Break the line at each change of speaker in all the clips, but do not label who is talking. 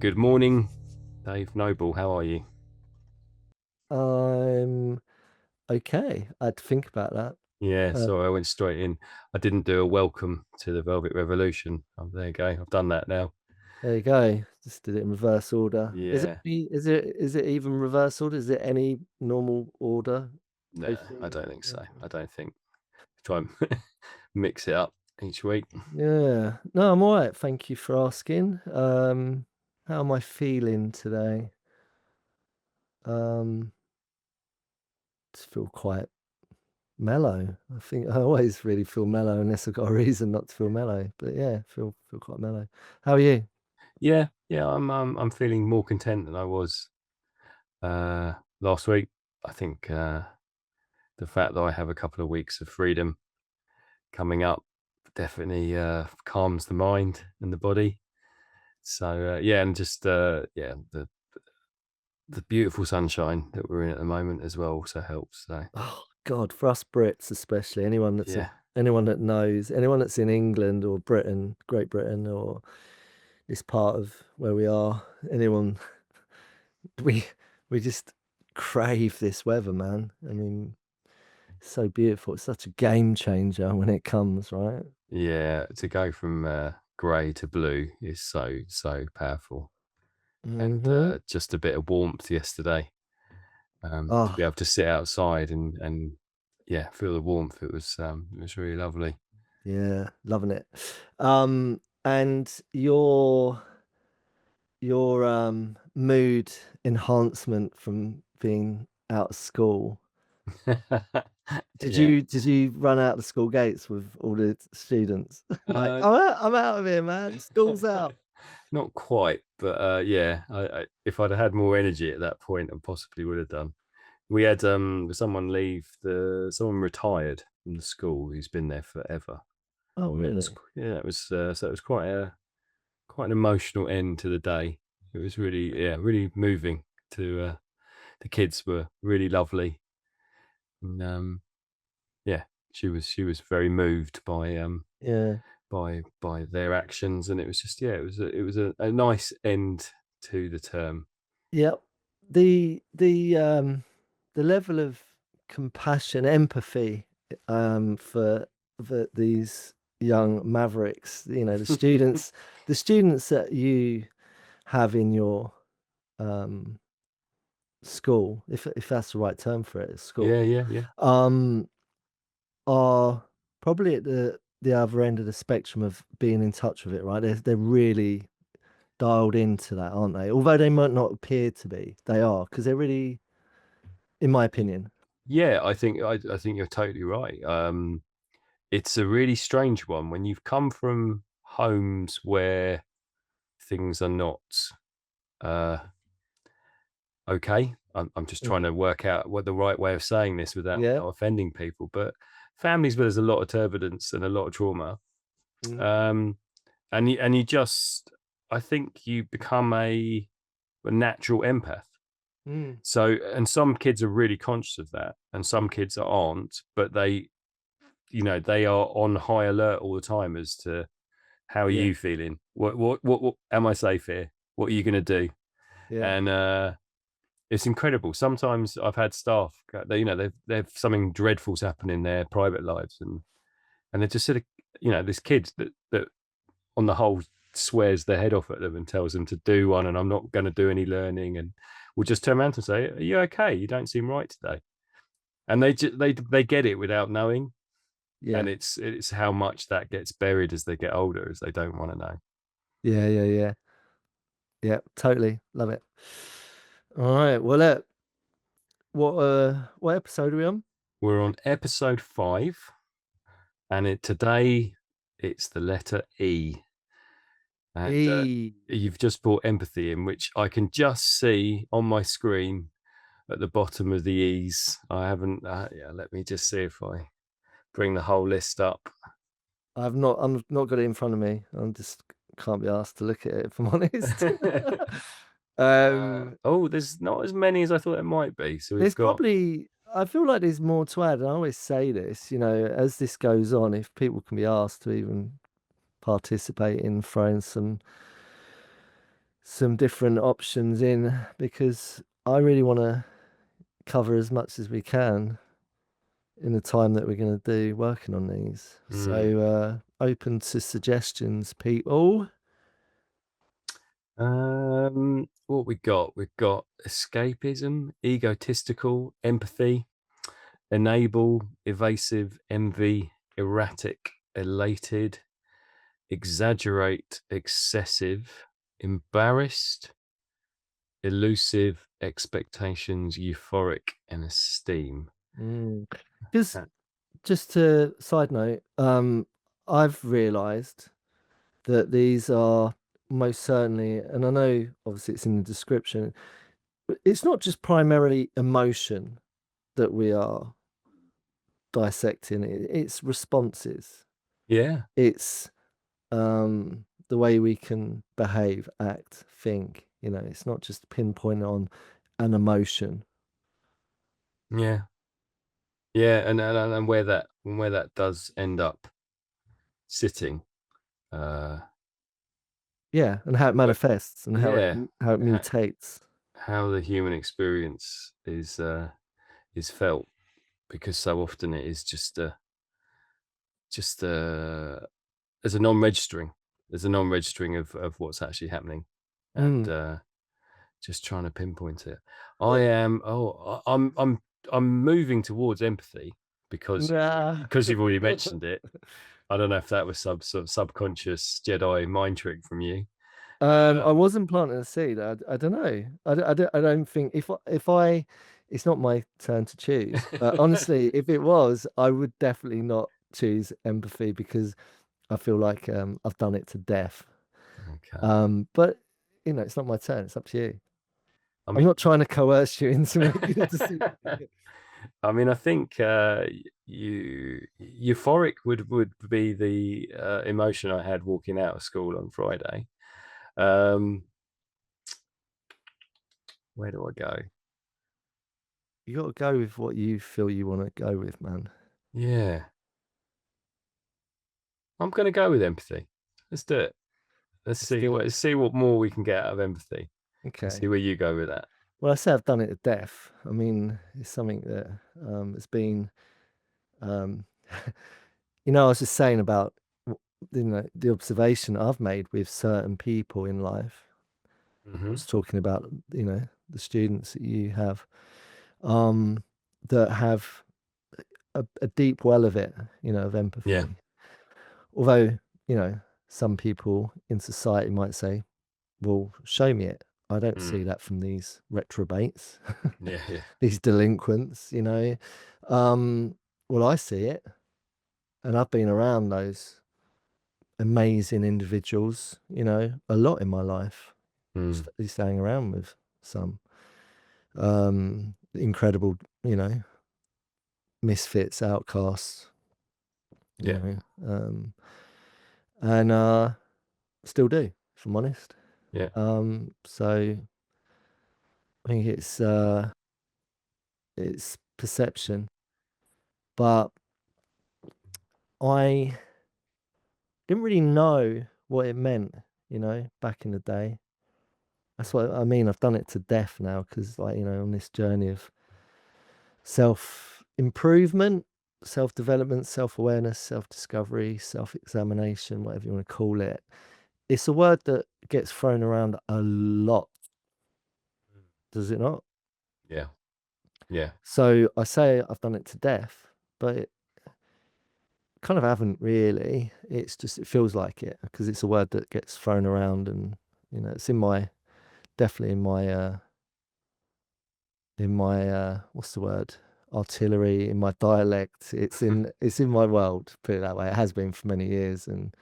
Good morning, Dave Noble. How are you?
I'm okay. I had to think about that.
Yeah,
Uh,
sorry, I went straight in. I didn't do a welcome to the Velvet Revolution. Oh, there you go. I've done that now.
there you go. Just did it in reverse order.
Yeah,
Is it even reverse order? Is it any normal order?
no,
A
I
C.
don't think so. I don't think. Try and mix it up each week.
Yeah. No, I'm all right. Thank you for asking. How am I feeling today? Um, just feel quite mellow. I think I always really feel mellow unless I've got a reason not to feel mellow. But yeah, feel quite mellow. How are you?
Yeah, I'm feeling more content than I was last week. I think the fact that I have a couple of weeks of freedom coming up definitely calms the mind and the body. So yeah, and just yeah, the beautiful sunshine that we're in at the moment as well also helps. So
Oh God, for us Brits especially,
yeah,
anyone that knows, anyone that's in England or Britain, Great Britain or this part of where we are, anyone we we just crave this weather, man. I mean, it's so beautiful. It's such a game changer when it comes, right?
yeah, to go from grey to blue is so powerful, and
Hmm.
just a bit of warmth yesterday. To
Oh,
be able to sit outside and yeah, feel the warmth. It was really lovely.
yeah, loving it. And your mood enhancement from being out of school.
Yeah,
Did you run out the school gates with all the students? Like,
uh,
I'm out of here, man. School's out.
not quite, but yeah, if I'd had more energy at that point, I possibly would have done. We had someone retired from the school who's been there forever.
Oh, really?
Yeah, it was so it was quite an emotional end to the day. It was really, yeah, really moving. To The kids were really lovely, and yeah, she was very moved
Yeah.
by their actions, and it was just, yeah, it was a nice end to the term.
Yep. The level of compassion, empathy, for these young mavericks, the students that you have in your um school, if that's the right term for it,
Yeah,
school,
yeah, yeah.
um, are probably at the other end of the spectrum of being in touch with it, right? They're really dialed into that, aren't they? Although they might not appear to be, they are because they're really, in my opinion.
Yeah, I think you're totally right. It's a really strange one when you've come from homes where things are not uh, okay. I'm just
Mm.
trying to work out what the right way of saying this without
Yeah.
offending people. But families where there's a lot of turbulence and a lot of trauma,
Mm.
um, and you just, I think you become a natural empath.
Mm.
So, and some kids are really conscious of that, and some kids aren't, but they are on high alert all the time as to how are
Yeah.
you feeling? What am I safe here? What are you going to do?
Yeah.
And it's incredible. Sometimes I've had staff, they've something dreadful's happened in their private lives, and they're just sort of, this kid that on the whole swears their head off at them and tells them to do one, and I'm not going to do any learning, and will just turn around and say, "Are you okay? You don't seem right today." And they get it without knowing,
Yeah.
and it's how much that gets buried as they get older, as they don't want to know.
Yeah. Yeah. Yeah. Yeah. Totally love it. All right. Well, what episode are we on?
We're on episode 5, and today it's the letter E. And
E.
you've just brought empathy in, which I can just see on my screen at the bottom of the E's. I haven't. Yeah, let me just see if I bring the whole list up.
I'm not got it in front of me. I'm just can't be asked to look at it if I'm honest. Um,
Oh, there's not as many as I thought it might be. So we've
there's
got,
probably I feel like there's more to add. And I always say this, as this goes on, if people can be asked to even participate in throwing some different options in because I really want to cover as much as we can in the time that we're going to do working on these.
Mm.
So, open to suggestions, people.
What we got? We've got escapism, egotistical, empathy, enable, evasive, envy, erratic, elated, exaggerate, excessive, embarrassed, elusive, expectations, euphoric, and esteem.
Because
Uh,
just to side note, I've realised that these are most certainly, and I know obviously it's in the description, but it's not just primarily emotion that we are dissecting. It's responses.
yeah,
It's the way we can behave, act, think. You know, it's not just pinpoint on an emotion.
yeah, yeah, and where that does end up sitting. Uh,
Yeah, and how it
where,
manifests and
yeah,
how it
ha-
mutates.
how the human experience is felt, because so often it is just there's a non-registering there's a non-registering of what's actually happening, and
Mm.
just trying to pinpoint it. I
Well,
am oh I- I'm moving towards empathy, because
nah.
you've already mentioned it. I don't know if that was some sort of subconscious Jedi mind trick from you.
I wasn't planting a seed. I don't know. I don't think if I it's not my turn to choose. But honestly, if it was, I would definitely not choose empathy because I feel like I've done it to death.
Okay.
But you know, it's not my turn. It's up to you.
I
I'm
mean,
not trying to coerce you into making a decision.
I mean, I think euphoric would be the emotion I had walking out of school on Friday. Um, where do I go?
You got to go with what you feel you want to go with, man.
Yeah, I'm going to go with empathy. Let's do it.
Let's do it.
Let's see what more we can get out of empathy, and see
Okay.
where you go with that.
Well, I say I've done it to death. I mean, it's something that has been, um, I was just saying about, the observation I've made with certain people in life. I
Hmm.
was talking about, the students that you have, um, that have a deep well of it, of
Yeah.
empathy. Although, you know, some people in society might say, well, show me it. I don't
Mm.
see that from these retrobates,
Yeah. Yeah.
these delinquents. Um, well, I see it, and I've been around those amazing individuals, a lot in my life.
Mm.
Staying around with some incredible, misfits, outcasts, you
Yeah.
know, um, and still do, if I'm honest.
Yeah.
So I think it's perception, but I didn't really know what it meant, back in the day. That's what I mean. I've done it to death now because, like, on this journey of self improvement, self development, self awareness, self discovery, self examination, whatever you want to call it. It's a word that gets thrown around a lot, does it not?
Yeah. Yeah.
So I say I've done it to death, but kind of haven't really. It's just it feels like it because it's a word that gets thrown around, and it's definitely in my what's the word, artillery, in my dialect. It's in my world, put it that way. It has been for many years, and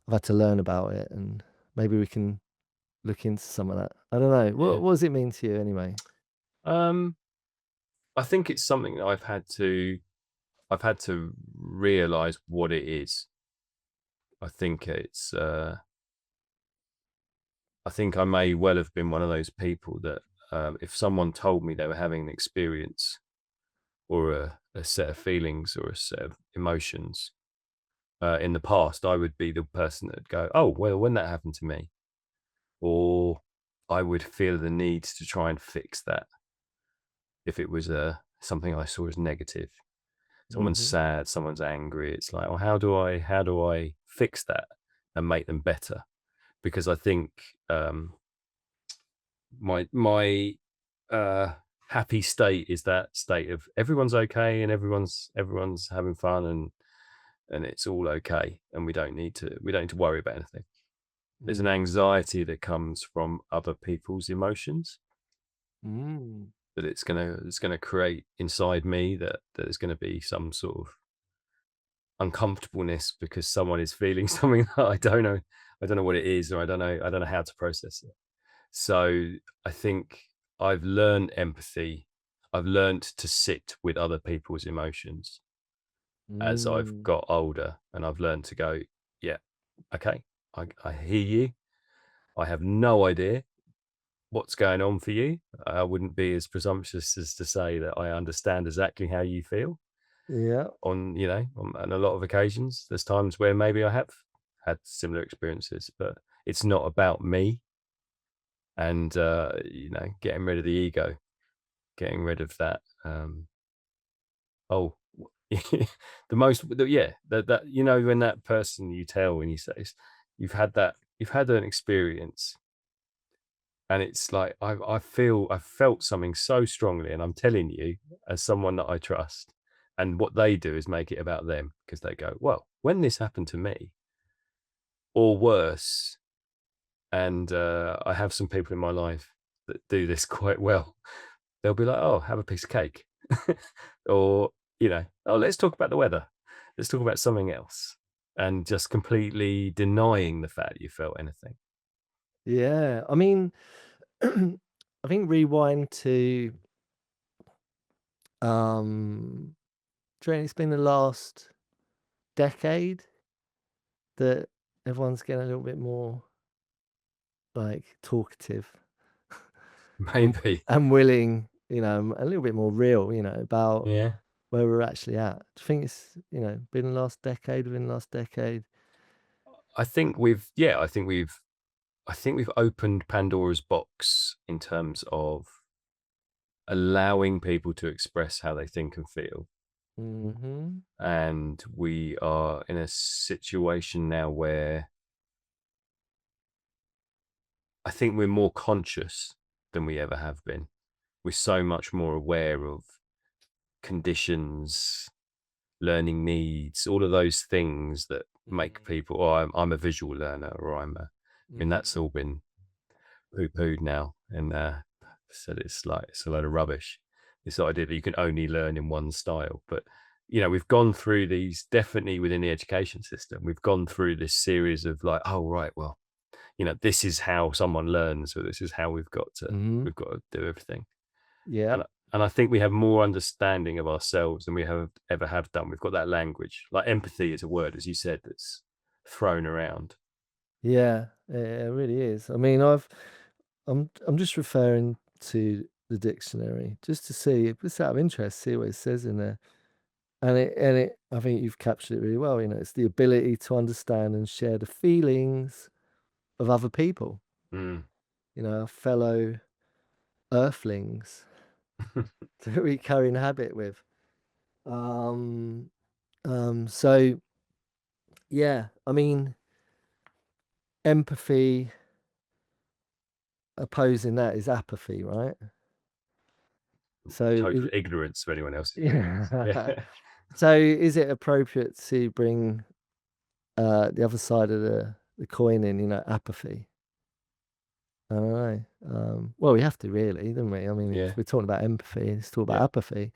I've had to learn about it, and maybe we can look into some of that. I don't know.
Yeah.
What does it mean to you anyway?
Um, I think it's something that I've had to realize what it is. I think it's I think I may well have been one of those people that, if someone told me they were having an experience, or a set of feelings, or a set of emotions in the past, I would be the person that'd go, "Oh, well, when that happened to me," or I would feel the need to try and fix that if it was something I saw as negative. Someone's
Mhm.
sad, someone's angry. It's like, well, how do I fix that and make them better? Because I think um, my uh, happy state is that state of everyone's okay and everyone's having fun and it's all okay and we don't need to worry about anything. There's an
Mm.
anxiety that comes from other people's emotions
Mm.
that it's gonna create inside me that there's gonna be some sort of uncomfortableness because someone is feeling something that I don't know what it is, or I don't know how to process it. So I think I've learned empathy. I've learned to sit with other people's emotions as I've
Mm.
got older, and I've learned to go, yeah, okay, I hear you. I have no idea what's going on for you. I wouldn't be as presumptuous as to say that I understand exactly how you feel
Yeah.
on, on a lot of occasions. There's times where maybe I have had similar experiences, but it's not about me and, getting rid of the ego, getting rid of that. Oh, yeah, that, when that person you tell, when you say you've had an experience. And it's like I felt something so strongly, and I'm telling you, as someone that I trust, and what they do is make it about them because they go, well, when this happened to me, or worse, and I have some people in my life that do this quite well. They'll be like, oh, have a piece of cake, or oh, let's talk about the weather, let's talk about something else, and just completely denying the fact you felt anything.
Yeah. I mean, I think rewind to, do you reckon it's been the last decade that everyone's getting a little bit more, like, talkative and
Maybe,
willing, a little bit more real, about
yeah.
where we're actually at. Do you think it's, been the last decade, within the last decade?
I think we've, yeah, I think we've opened Pandora's box in terms of allowing people to express how they think and feel.
Mhm.
And we are in a situation now where I think we're more conscious than we ever have been. We're so much more aware of conditions, learning needs, all of those things that make
Mhm.
people, oh, I'm a visual learner, or I mean,
Mhm.
that's all been poo-pooed now, and said it's a load of rubbish. This idea that you can only learn in one style, but we've gone through these definitely within the education system. We've gone through this series of like, oh right, well, this is how someone learns, or this is how
Mhm.
we've got to do everything.
Yeah.
And I think we have more understanding of ourselves than we have ever have done. We've got that language, like empathy is a word, as you said, that's thrown around.
Yeah. It really is. I mean, I'm just referring to the dictionary just to see, just out of interest, see what it says in there. And I think you've captured it really well. It's the ability to understand and share the feelings of other people,
Mm.
our fellow earthlings that we carry in habit with. Um, so yeah, I mean, empathy opposing that is apathy, right? So
Total ignorance of anyone else's feelings.
yeah.
Yeah.
So is it appropriate to bring the other side of the coin in, apathy? I don't know. Well, we have to really, don't we? I mean, if
Yeah.
we're talking about empathy, let's talk about
Yeah.
apathy.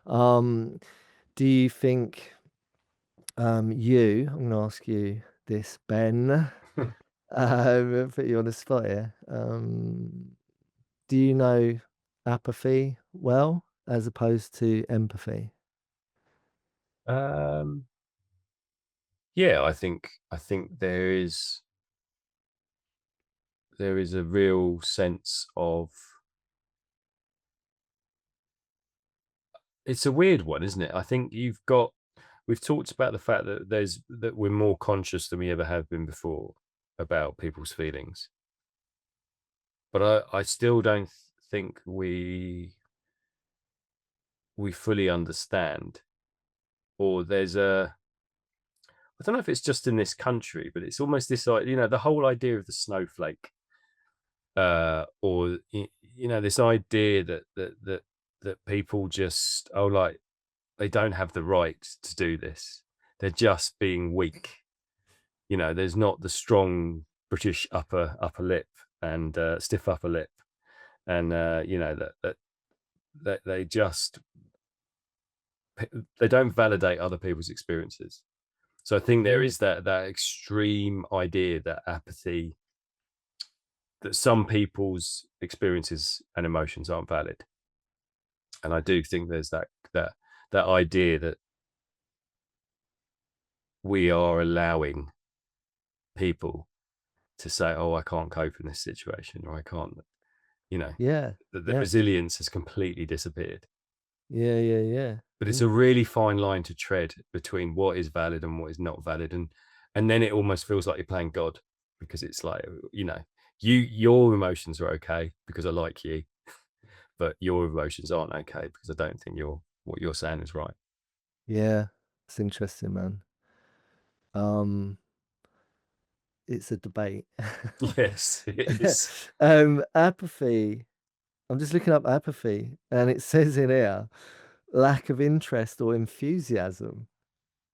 Um, do you think I'm going to ask you this, Ben, put you on the spot here. Do you know apathy well as opposed to empathy?
Um, yeah, I think there is a real sense of, it's a weird one, isn't it? I think we've talked about the fact that we're more conscious than we ever have been before about people's feelings. but I still don't think we fully understand, or there's a, I don't know if it's just in this country, but it's almost this, like, the whole idea of the snowflake, or this idea that people just, oh, like, they don't have the right to do this. They're just being weak. There's not the strong British upper lip and stiff upper lip, and that they just, they don't validate other people's experiences. So I think there
Mm.
is that extreme idea, that apathy, that some people's experiences and emotions aren't valid. And I do think there's that idea that we are allowing people to say, "Oh, I can't cope in this situation," or "I can't," you know,
Yeah,
the
yeah,
resilience has completely disappeared.
yeah, yeah, yeah.
But it's a
Mm.
really fine line to tread between what is valid and what is not valid, and then it almost feels like you're playing God, because it's like, your emotions are okay because I like you, but your emotions aren't okay because I don't think what you're saying is right.
Yeah, it's interesting, man. Um, it's a debate.
Yes, it is.
Apathy. I'm just looking up apathy, and it says in here, lack of interest or enthusiasm.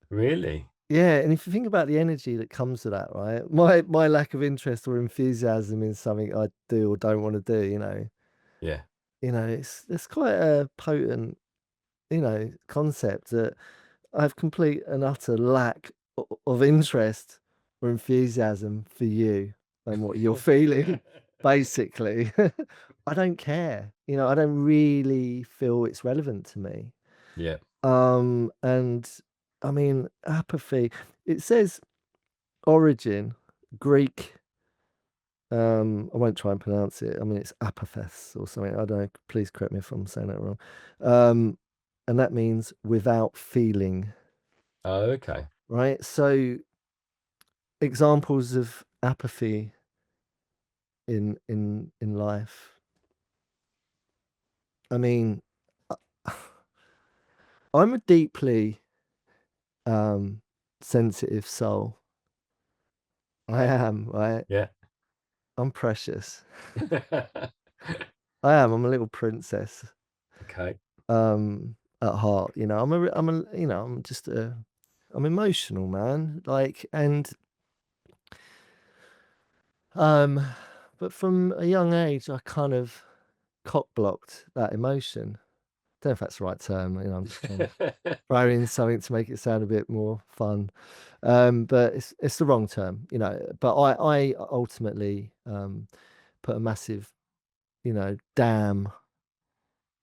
Really?
Yeah, and if you think about the energy that comes with that, right? My lack of interest or enthusiasm in something I do or don't want to do,
Yeah.
it's quite a potent, concept that I have complete and utter lack of interest or enthusiasm for you and what you're feeling, basically. I don't care. I don't really feel it's relevant to me.
Yeah.
And I mean, apathy, it says origin, Greek. I won't try and pronounce it. I mean, it's apathos or something. I don't know. Please correct me if I'm saying that wrong. Um, and that means without feeling,
Oh, okay.
right? So examples of apathy in life. I mean, I- I'm a deeply sensitive soul. I am, right?
Yeah.
I'm precious. I am. I'm a little princess.
Okay.
At heart, I'm emotional, man. Like, and um, but from a young age, I kind of cock blocked that emotion. Don't know if that's the right term. I'm just trying to throw in something to make it sound a bit more fun. But it's the wrong term, But I ultimately put a massive, dam,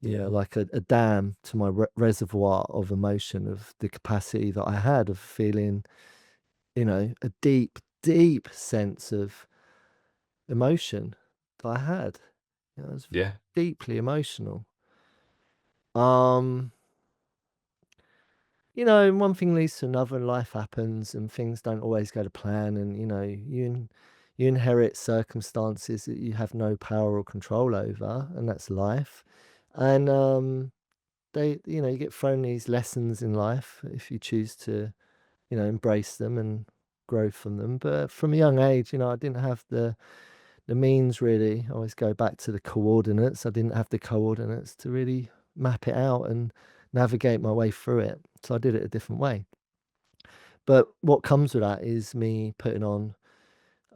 Yeah.
like a dam to my reservoir of emotion, of the capacity that I had of feeling, a deep, deep sense of emotion that I had. I was
Yeah.
deeply emotional. Um, and one thing leads to another, and life happens, and things don't always go to plan, and you inherit circumstances that you have no power or control over, and that's life. And you get thrown these lessons in life if you choose to, embrace them and grow from them. But from a young age, I didn't have the means really. I always go back to the coordinates. I didn't have the coordinates to really map it out and navigate my way through it. So I did it a different way. But what comes with that is me putting on,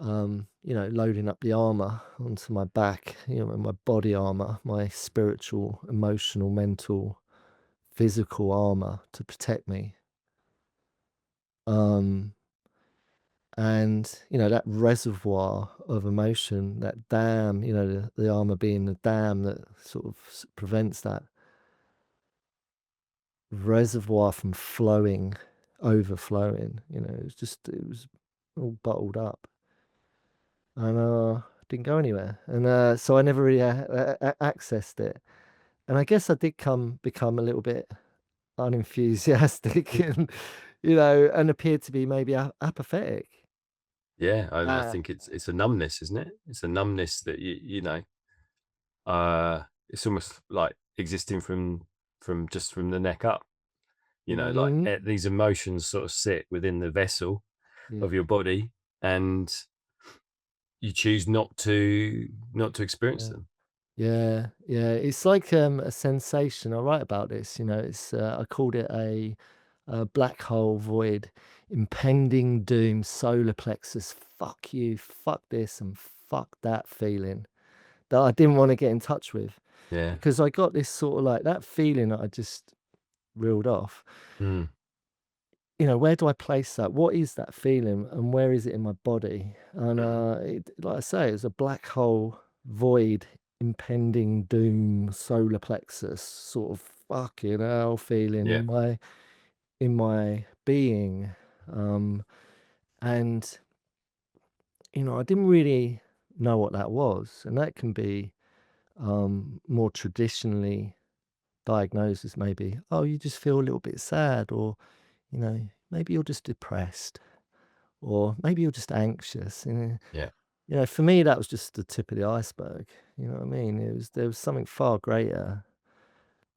loading up the armor onto my back, my body armor, my spiritual, emotional, mental, physical armor to protect me. Um, and that reservoir of emotion, that dam, the armor being the dam that sort of prevents that reservoir from flowing, overflowing. It was all bottled up, and didn't go anywhere, and so I never really accessed it. And I guess I did become a little bit unenthusiastic, and and appeared to be maybe apathetic.
Yeah. I
Uh,
think it's a numbness, isn't it? It's a numbness that you know. It's almost like existing from the neck up. Like
Mm,
these emotions sort of sit within the vessel
yeah,
of your body, and you choose not to experience
yeah.
them.
Yeah, yeah. It's like a sensation. I write about this. It's I called it a black hole void, impending doom, solar plexus. Fuck you, fuck this, and fuck that feeling that I didn't want to get in touch with
Yeah.
because I got this sort of like that feeling that I just reeled off.
Mm.
Where do I place that? What is that feeling, and where is it in my body? And like I say, it's a black hole void, impending doom, solar plexus, sort of fucking hell feeling
Yeah.
in my being. Um, and I didn't really know what that was, and that can be more traditionally diagnosed as maybe, oh, you just feel a little bit sad, or maybe you're just depressed, or maybe you're just anxious.
Yeah.
For me, that was just the tip of the iceberg. You know what I mean? There was something far greater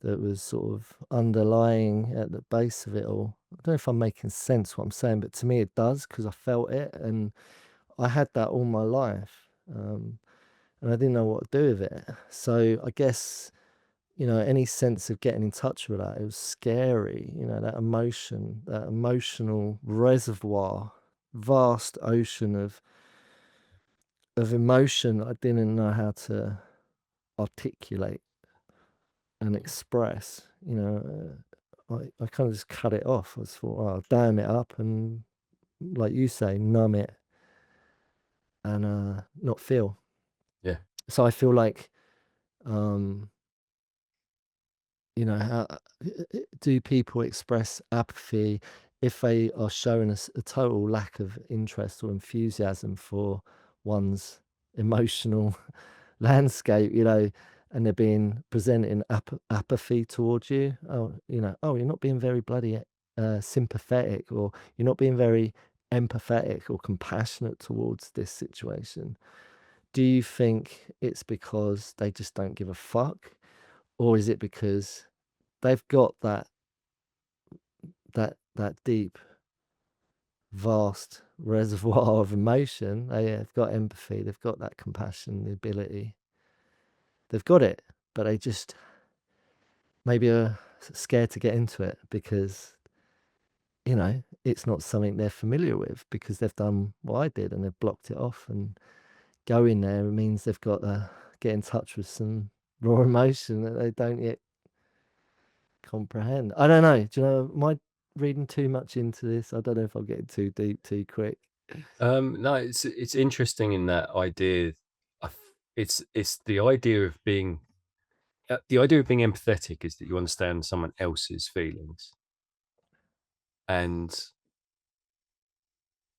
that was sort of underlying at the base of it all. I don't know if I'm making sense what I'm saying, but to me it does because I felt it, and I had that all my life, and I didn't know what to do with it. So I guess any sense of getting in touch with that, it was scary. That emotion, that emotional reservoir, vast ocean of emotion I didn't know how to articulate and express. I kind of just cut it off. I just thought, oh, dam it up and, like you say, numb it and not feel.
Yeah.
So I feel like, um, how do people express apathy if they are showing us a total lack of interest or enthusiasm for one's emotional landscape, and they're being presenting apathy towards you. Oh, oh, you're not being very bloody sympathetic, or you're not being very empathetic or compassionate towards this situation. Do you think it's because they just don't give a fuck, or is it because they've got that deep, vast reservoir of emotion? They've got empathy, they've got that compassion, the ability, they've got it, but they just maybe are scared to get into it because it's not something they're familiar with, because they've done what I did and they've blocked it off, and going there means they've got to get in touch with some raw emotion that they don't yet comprehend. I don't know. Do you know? Am I reading too much into this? I don't know if I'm getting too deep too quick.
No, it's interesting in that idea. It's the idea of being empathetic is that you understand someone else's feelings, and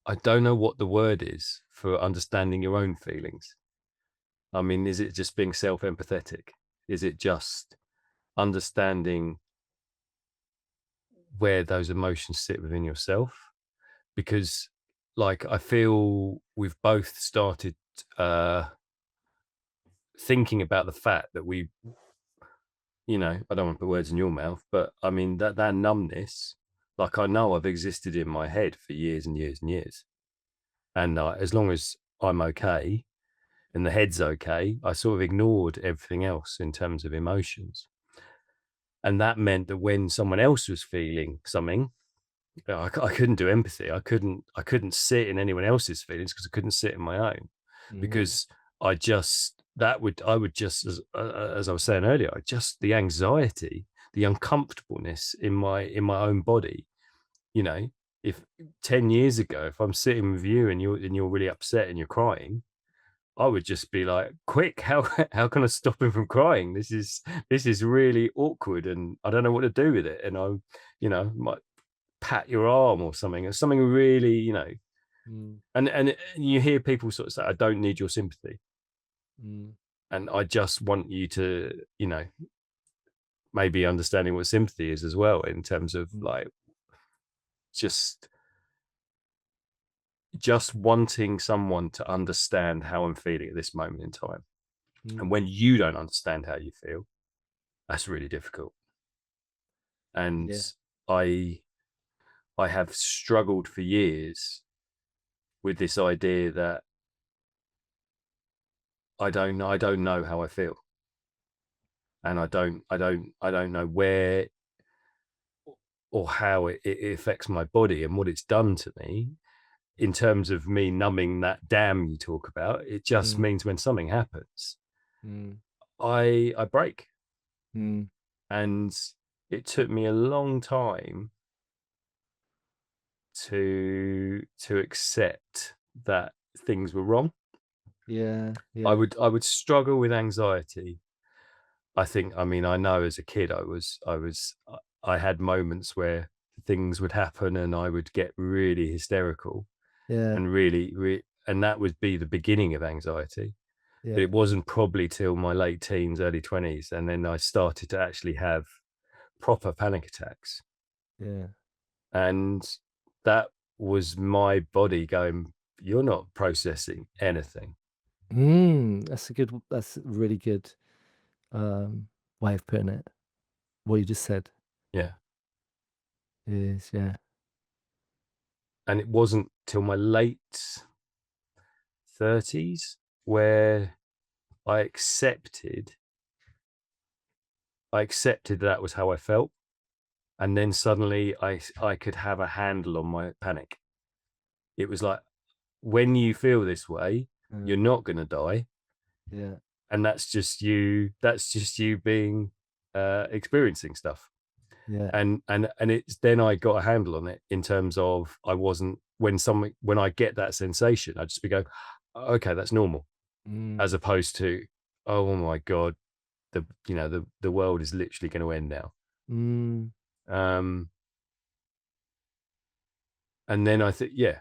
I don't know what the word is for understanding your own feelings. I mean, is it just being self-empathetic? Is it just understanding where those emotions sit within yourself? Because, like, I feel we've both started uh, thinking about the fact that I don't want to put words in your mouth, but I mean that numbness, like I know I've existed in my head for years and years and years, and as long as I'm okay and the head's okay, I sort of ignored everything else in terms of emotions, and that meant that when someone else was feeling something, I couldn't do empathy. I couldn't sit in anyone else's feelings because I couldn't sit in my own,
Mm,
because I would just as I was saying earlier, I just the anxiety, the uncomfortableness in my own body. You know, if 10 years ago, if I'm sitting with you and you're really upset and you're crying, I would just be like, quick, how how can I stop him from crying? This is really awkward and I don't know what to do with it. And might pat your arm or something really,
mm,
and you hear people sort of say, I don't need your sympathy.
mm,
And I just want you to, maybe understanding what sympathy is as well, in terms of
mm,
like just just wanting someone to understand how I'm feeling at this moment in time. And
Mm.
when you don't understand how you feel, that's really difficult. And
Yeah.
I I have struggled for years with this idea that I don't know how I feel, and I don't know where or how it affects my body and what it's done to me in terms of me numbing that dam you talk about. It just
Mm.
means when something happens,
Mm.
I break.
Mm.
And it took me a long time to accept that things were wrong.
Yeah. Yeah.
I would struggle with anxiety. I think, I mean, I know as a kid I had moments where things would happen and I would get really hysterical
Yeah.
and and that would be the beginning of anxiety. But
Yeah.
it wasn't probably till my late teens, early 20s, and then I started to actually have proper panic attacks.
Yeah.
And that was my body going, "You're not processing anything."
That's a really good way of putting it. What you just said
Yeah.
is, yeah.
And it wasn't till my late 30s where I accepted I accepted that was how I felt. And then suddenly I could have a handle on my panic. It was like, when you feel this way,
Uh,
you're not going to die,
yeah.
and that's just you being experiencing stuff.
Yeah.
And it's then I got a handle on it in terms of I wasn't when I get that sensation, I just be go, okay, that's normal,
Mm.
as opposed to, oh my god, the world is literally going to end now.
Mm.
Um, and then I think, yeah,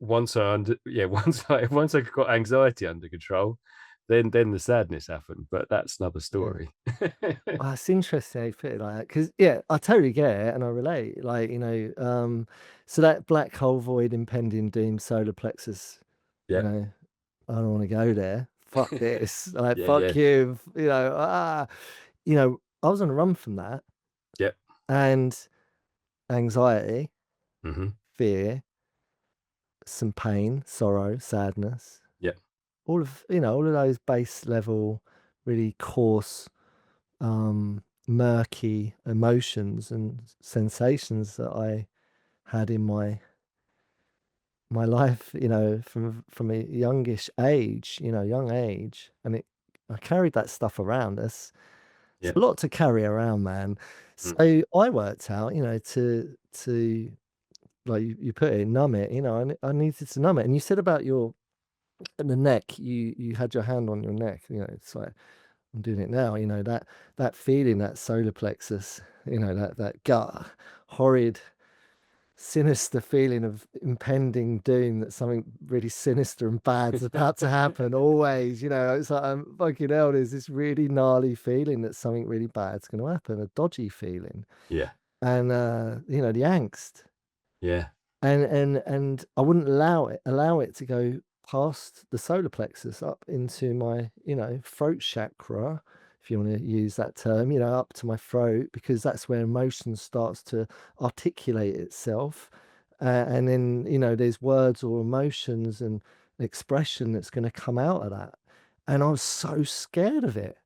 once I got anxiety under control, then the sadness happened. But that's another
Yeah.
story.
Oh, it's interesting how you put it like that because yeah, I totally get it and I relate. Like, so that black hole void, impending doom, solar plexus,
Yeah,
I don't want to go there. Fuck this. Like,
yeah, yeah,
fuck you. I was on a run from that
yeah,
and anxiety,
hmm,
fear, some pain, sorrow, sadness,
yeah,
all of those base level, really coarse, murky emotions and sensations that I had in my life, from a youngish age, young age, and I carried that stuff around us. It's
yeah,
a lot to carry around, man.
mm,
So I worked out, to like you put it, numb it. I needed to numb it. And you said about the neck, you had your hand on your neck. It's like I'm doing it now. That feeling, that solar plexus. That gut, horrid, sinister feeling of impending doom, that something really sinister and bad's about to happen. Always, it's like fucking hell. There's this really gnarly feeling that something really bad's going to happen. A dodgy feeling,
yeah,
and the angst.
yeah,
And I wouldn't allow it to go past the solar plexus up into my, throat chakra, if you want to use that term, up to my throat, because that's where emotion starts to articulate itself. And then, there's words or emotions and expression that's going to come out of that. And I was so scared of it.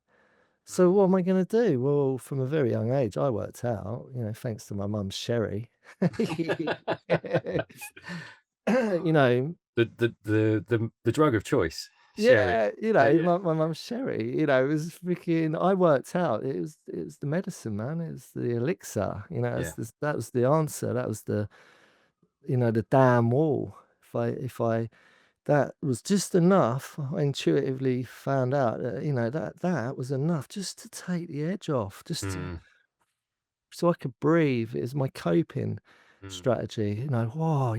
So what am I going to do? Well, from a very young age, I worked out, thanks to my mum's sherry. You know,
the drug of choice, sherry.
yeah,
Yeah,
my mum's sherry, it was freaking. I worked out it was the medicine, man. It was the elixir.
yeah,
That was the answer. That was the damn wall. If I that was just enough. I intuitively found out that that was enough just to take the edge off, just to
mm,
so I could breathe. It was my coping
mm,
strategy. Whoa,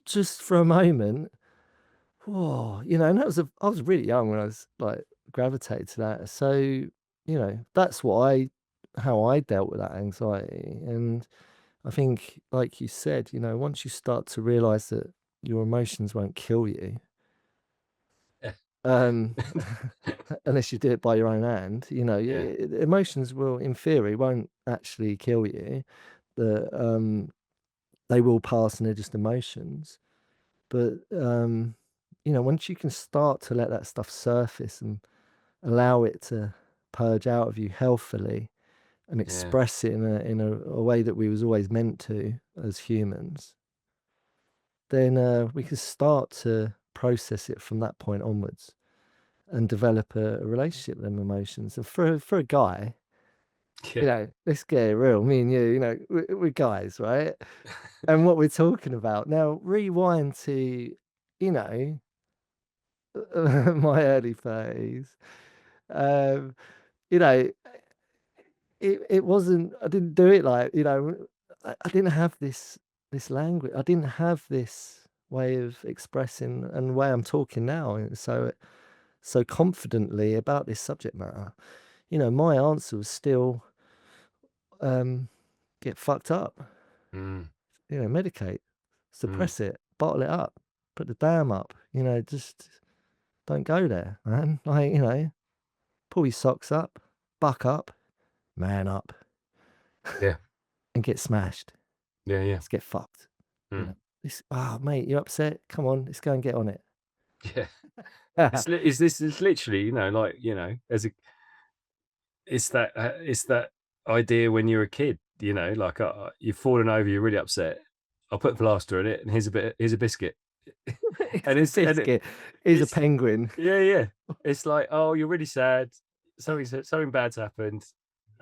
just for a moment. Whoa, and I was really young when I was like gravitated to that. So, that's how I dealt with that anxiety. And I think, like you said, once you start to realize that your emotions won't kill you,
yeah,
um, unless you do it by your own hand,
Yeah,
emotions will, in theory, won't actually kill you. The They will pass and they're just emotions. But once you can start to let that stuff surface and allow it to purge out of you healthily and
yeah,
express it in a way that we was always meant to as humans, then we can start to process it from that point onwards and develop a relationship with them emotions. And for a guy,
yeah,
let's get it real. Me and you, we're guys, right? And what we're talking about now, rewind to, you know, my early 30s. Um, you know, it wasn't. I didn't do it like, I didn't have this language. I didn't have this way of expressing and the way I'm talking now, and so confidently about this subject matter. My answer was still, um, get fucked up,
mm,
medicate,
mm,
suppress it, bottle it up, put the dam up, just don't go there, man. Like, pull your socks up, buck up, man up,
yeah,
and get smashed.
yeah, yeah,
Let's get fucked. You
mm,
know, mate, you're upset. Come on, let's go and get on it.
yeah. Is this is literally, like, as a it's that idea when you're a kid, like, you've fallen over, you're really upset. I'll put a plaster in it, and here's a biscuit,
It's
and
a biscuit. He's a
it's
penguin.
yeah, yeah. It's like, oh, you're really sad. Something bad's happened.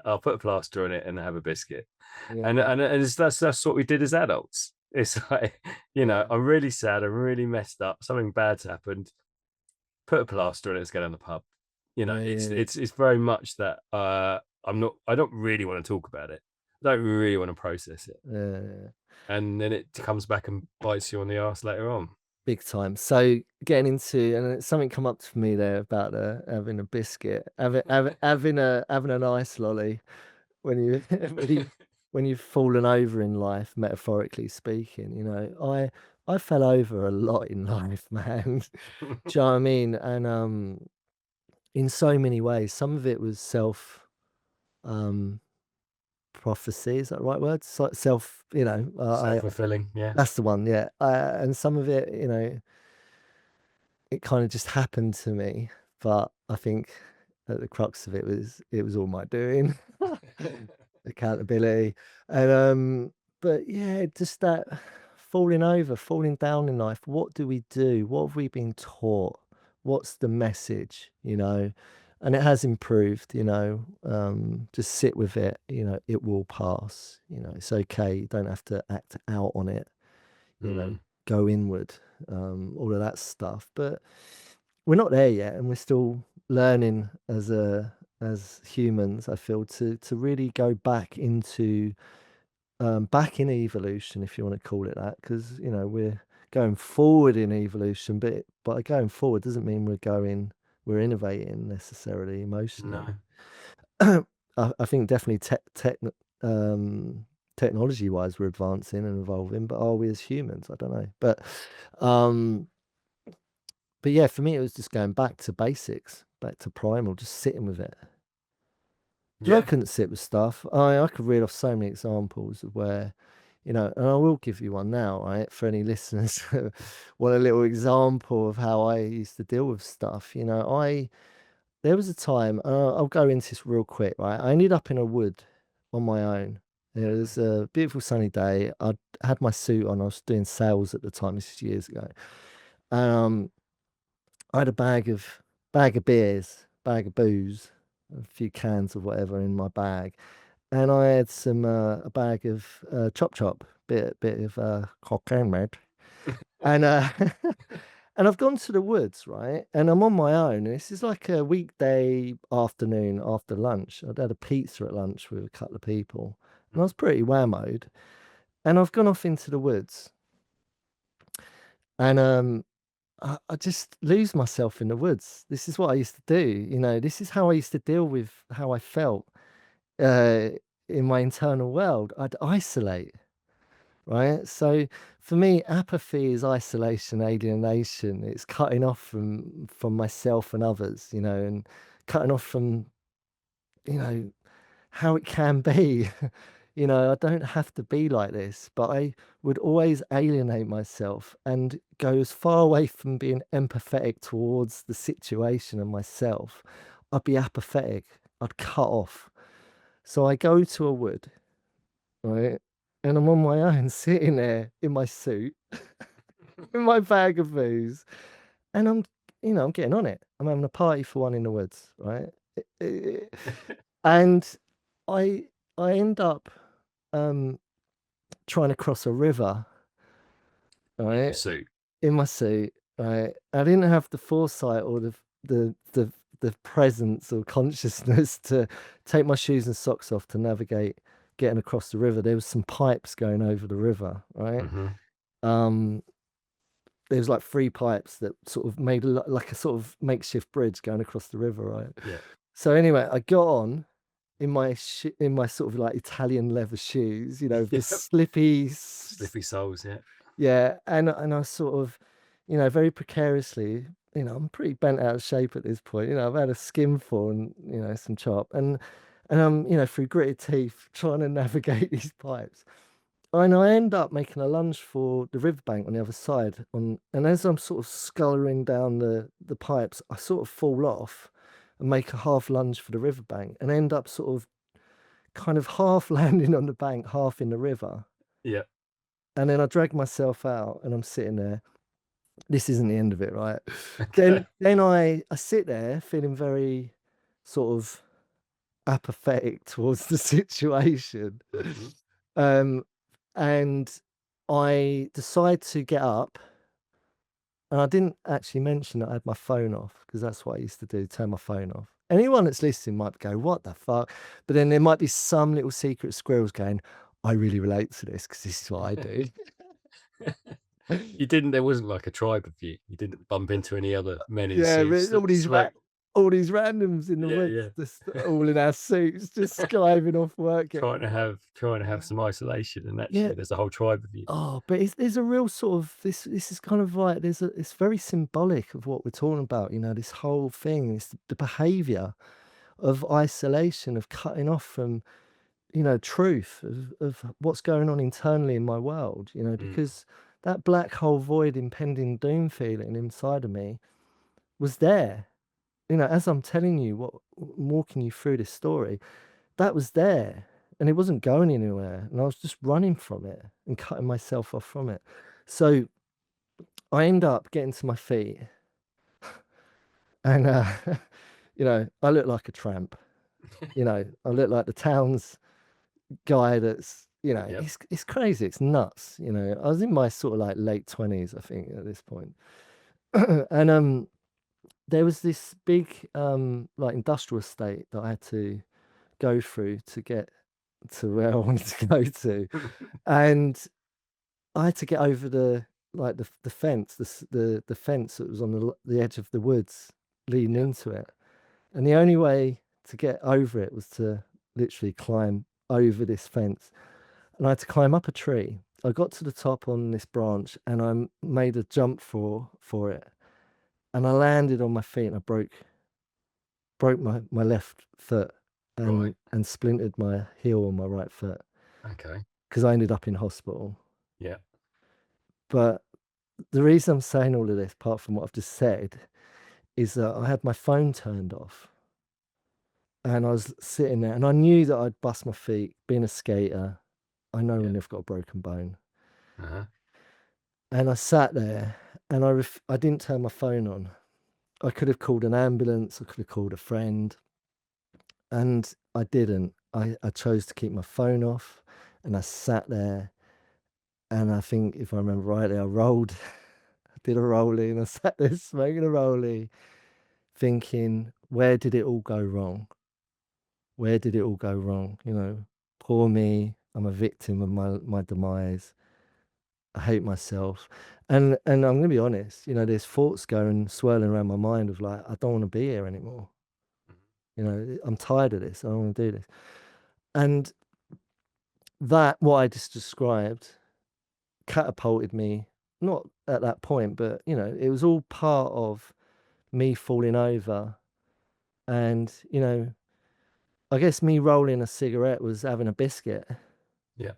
I'll put a plaster on it and have a biscuit, and
Yeah,
that's what we did as adults. It's like,
yeah,
I'm really sad. I'm really messed up. Something bad's happened. Put a plaster on it. Let's go down the pub.
yeah, yeah,
It's very much that, I don't really want to talk about it. I don't really want to process it,
yeah.
and then it comes back and bites you on the ass later on.
Big time. So getting into and something come up to me there about having a biscuit, having a nice lolly when you when you've fallen over in life, metaphorically speaking. I fell over a lot in life, man. Do you know what I mean? And in so many ways, some of it was self um prophecy. Is that the right word? Self, I
Self-fulfilling, yeah.
that's the one. Yeah. And some of it, it kind of just happened to me, but I think at the crux of it was all my doing. Accountability. And but yeah, just that falling over, falling down in life. What do we do? What have we been taught? What's the message, And it has improved, just sit with it, it will pass, it's okay. You don't have to act out on it, you know,
Mm,
go inward, all of that stuff. But we're not there yet, and we're still learning as humans. I feel to really go back in evolution, if you want to call it that, because we're going forward in evolution, but by going forward doesn't mean we're innovating necessarily
no,
emotionally. I think definitely um, technology wise we're advancing and evolving, but are we as humans? I don't know, um, but yeah, for me it was just going back to basics, back to primal, just sitting with it. 'Cause I
yeah,
couldn't sit with stuff. I could read off so many examples of where, and I will give you one now, right? For any listeners who want a little example of how I used to deal with stuff. There was a time, I'll go into this real quick, right? I ended up in a wood on my own. It was a beautiful sunny day. I had my suit on. I was doing sales at the time. This is years ago. Um, I had a bag of beers, bag of booze, a few cans of whatever in my bag, and I had a bag of chop chop, bit of cocaine, mate. And and I've gone to the woods, right? And I'm on my own. And this is like a weekday afternoon after lunch. I'd had a pizza at lunch with a couple of people, and I was pretty whammoed. And I've gone off into the woods, and I just lose myself in the woods. This is what I used to do. This is how I used to deal with how I felt uh, in my internal world. I'd isolate, right? So for me, apathy is isolation, alienation. It's cutting off from myself and others, and cutting off from, you know, how it can be. I don't have to be like this, but I would always alienate myself and go as far away from being empathetic towards the situation and myself. I'd be apathetic. I'd cut off. So I go to a wood, right? And I'm on my own, sitting there in my suit, in my bag of booze, and I'm getting on it. I'm having a party for one in the woods, right? And I I end up um trying to cross a river,
In your
right,
suit.
in my suit, right. I didn't have the foresight or the presence or consciousness to take my shoes and socks off to navigate getting across the river. There was some pipes going over the river, right?
Hmm.
Um, there was like three pipes that sort of made like a sort of makeshift bridge going across the river, right?
Yeah.
So anyway, I got on in my sort of like Italian leather shoes, the
Yep.
slippy,
Slippy soles. Yeah.
yeah, and I sort of, very precariously, I'm pretty bent out of shape at this point. I've had a skinful and some chop, and I'm through gritted teeth trying to navigate these pipes. And I end up making a lunge for the riverbank on the other side. And as I'm sort of scullery down the pipes, I sort of fall off and make a half lunge for the riverbank and end up sort of kind of half landing on the bank, half in the river.
Yeah.
And then I drag myself out and I'm sitting there. This isn't the end of it, right?
Okay.
Then I sit there feeling very sort of apathetic towards the situation.
Hmm.
Um, and I decide to get up. And I didn't actually mention that I had my phone off because that's what I used to do, turn my phone off. Anyone that's listening might go, "What the fuck?" But then there might be some little secret squirrels going, "I really relate to this because this is what I do."
You didn't. There wasn't like a tribe of you. You didn't bump into any other men in
Yeah,
suits that smoke.
all these randoms in the
Yeah.
woods,
Yeah.
just all in our suits, just skiving off work,
Trying to have some isolation, and
yeah.
actually, there's a whole tribe of you.
Oh, but there's a real sort of this is kind of like it's very symbolic of what we're talking about, this whole thing, it's the behavior of isolation, of cutting off from, truth of what's going on internally in my world,
Mm.
because that black hole void impending doom feeling inside of me was there. As I'm telling you walking you through this story, that was there and it wasn't going anywhere. And I was just running from it and cutting myself off from it. So I end up getting to my feet and, I look like a tramp. I look like the town's guy that's,
Yep.
it's crazy. It's nuts. I was in my sort of like late 20s, I think, at this point. And there was this big like industrial estate that I had to go through to get to where I wanted to go to. And I had to get over the fence, the fence that was on the edge of the woods leading
Yep.
into it. And the only way to get over it was to literally climb over this fence. And I had to climb up a tree. I got to the top on this branch and made a jump for it. And I landed on my feet and I broke my left foot
Right.
and splintered my heel on my right foot
Okay.
because I ended up in hospital.
Yeah.
But the reason I'm saying all of this, apart from what I've just said, is that I had my phone turned off and I was sitting there and I knew that I'd bust my feet. Being a skater, I know
Yeah.
when they've got a broken bone.
Uh-huh.
And I sat there and I didn't turn my phone on. I could have called an ambulance, I could have called a friend, and I didn't. I chose to keep my phone off and I sat there. And I think if I remember rightly, I rolled, I did a rollie and I sat there smoking a rollie, thinking, where did it all go wrong? Where did it all go wrong? Poor me. I'm a victim of my demise. I hate myself. And I'm gonna be honest, there's thoughts going swirling around my mind of like, I don't want to be here anymore. I'm tired of this. I don't want to do this. And that what I just described catapulted me, not at that point, but, you know, it was all part of me falling over. And, you know, I guess me rolling a cigarette was having a biscuit,
Yeah.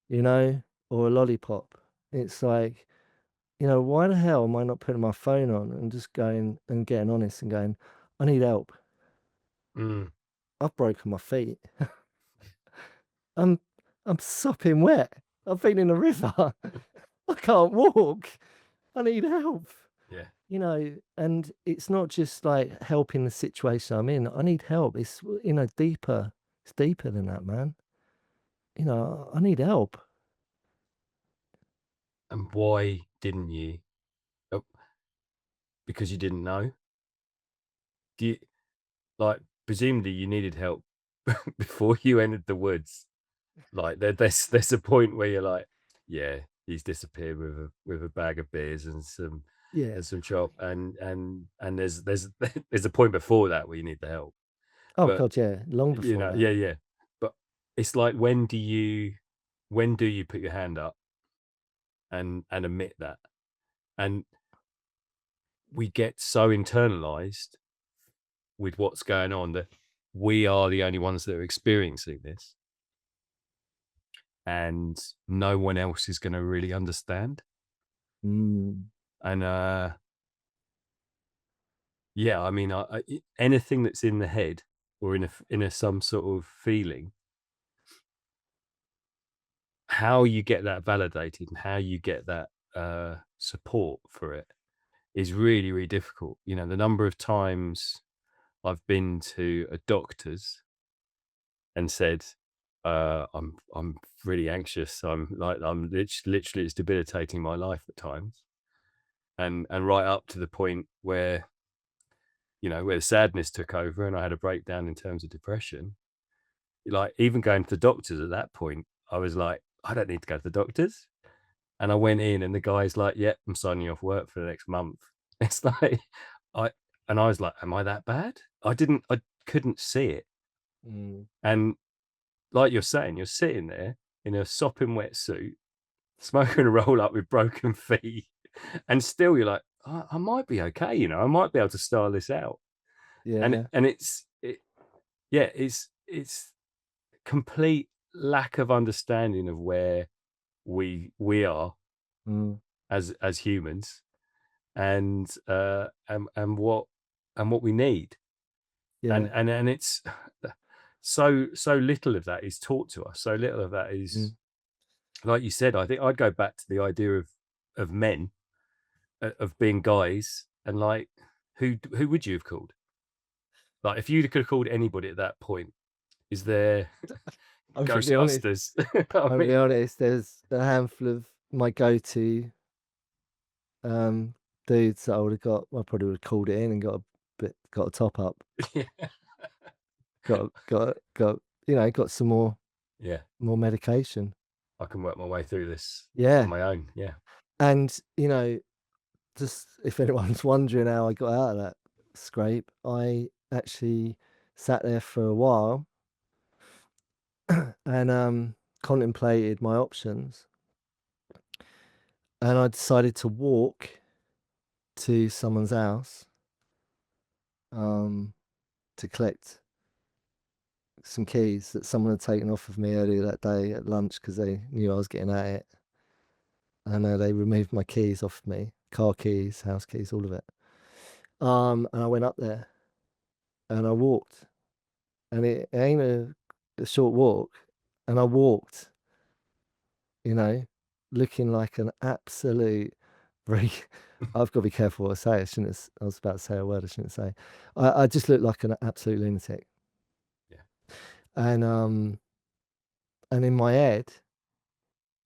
you know, or a lollipop. It's like, you know, why the hell am I not putting my phone on and just going and getting honest and going, I need help.
Mm.
I've broken my feet. I'm I'm sopping wet. I've been in a river. I can't walk. I need help.
Yeah.
You know, and it's not just like helping the situation I'm in. I need help. It's, you know, deeper. It's deeper than that, man. You know, I need help.
And why didn't you? Oh, because you didn't know. Do you, like, presumably you needed help before you entered the woods. Like there's a point where you're like, yeah, he's disappeared with a bag of beers
Yeah.
and some chop, and there's there's a point before that where you need the help.
Oh
But
God, yeah. Long
you
before
know,
that.
yeah, yeah. But it's like when do you put your hand up and admit that? And we get so internalized with what's going on that we are the only ones that are experiencing this, and no one else is going to really understand.
Mm,
And yeah, I mean, anything that's in the head or in a some sort of feeling, how you get that validated and how you get that support for it is really, really difficult. You know, the number of times I've been to a doctor's and said, I'm really anxious. Literally it's debilitating my life at times. And right up to the point where, you know, where the sadness took over and I had a breakdown in terms of depression. Like, even going to the doctors at that point, I was like, I don't need to go to the doctors. And I went in and the guy's like, yeah, I'm signing you off work for the next month. It's like, I, and I was like, am I that bad? I couldn't see it.
mm.
And like you're saying, you're sitting there in a sopping wet suit, smoking a roll up with broken feet. And still you're like, I might be okay. You know, I might be able to style this out.
Yeah.
And yeah, it's complete lack of understanding of where we are
Mm,
as humans, and what we need,
yeah.
and it's so little of that is taught to us. So little of that is,
Mm.
like you said. I think I'd go back to the idea of men, of being guys, and like, who would you have called? Like, if you could have called anybody at that point, is there
I'm gonna be honest.
Ghostbusters? I
I'm gonna be
mean,
honest. There's a handful of my go-to um dudes that I would have got. I probably would have called it in and got a top up.
yeah,
Got you know, got some
yeah.
more medication.
I can work my way through this on
Yeah.
my own. Yeah.
And, you know, just if anyone's wondering how I got out of that scrape, I actually sat there for a while and contemplated my options. And I decided to walk to someone's house um, to collect some keys that someone had taken off of me earlier that day at lunch because they knew I was getting at it. And they removed my keys off me, car keys, house keys, all of it. And I went up there and I walked, and it ain't a short walk. And I walked, you know, looking like an absolute very. I've got to be careful what I say. I was about to say a word I shouldn't say. I just looked like an absolute lunatic.
Yeah.
And and in my head,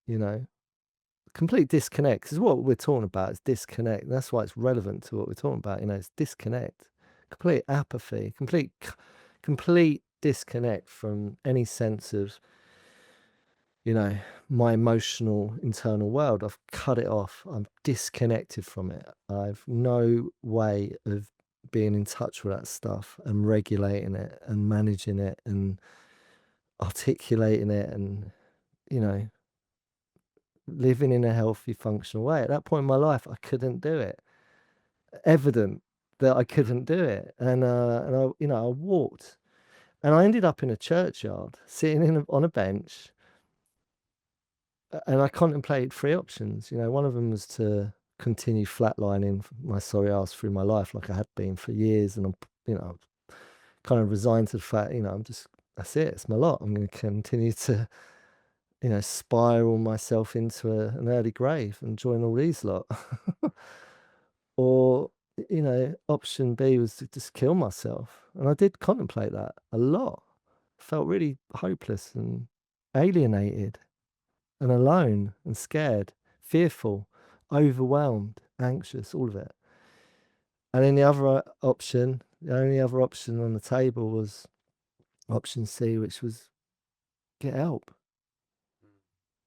you know, complete disconnect. Because what we're talking about is disconnect. That's why it's relevant to what we're talking about. You know, it's disconnect, complete apathy, complete disconnect from any sense of, you know, my emotional internal world. I've cut it off. I'm disconnected from it. I've no way of being in touch with that stuff and regulating it and managing it and articulating it and, you know, living in a healthy, functional way. At that point in my life, I couldn't do it. Evident that I
Mm.
couldn't do it. And I, I walked and I ended up in a churchyard sitting on a bench and I contemplated three options. One of them was to continue flatlining my sorry ass through my life like I had been for years. And I'm, kind of resigned to the fact, that's it. It's my lot. I'm going to continue to, spiral myself into an early grave and join all these lot. Or, option B was to just kill myself. And I did contemplate that a lot. Felt really hopeless and alienated and alone and scared, fearful, overwhelmed, anxious, all of it. And then the other option, the only other option on the table was option C, which was get help,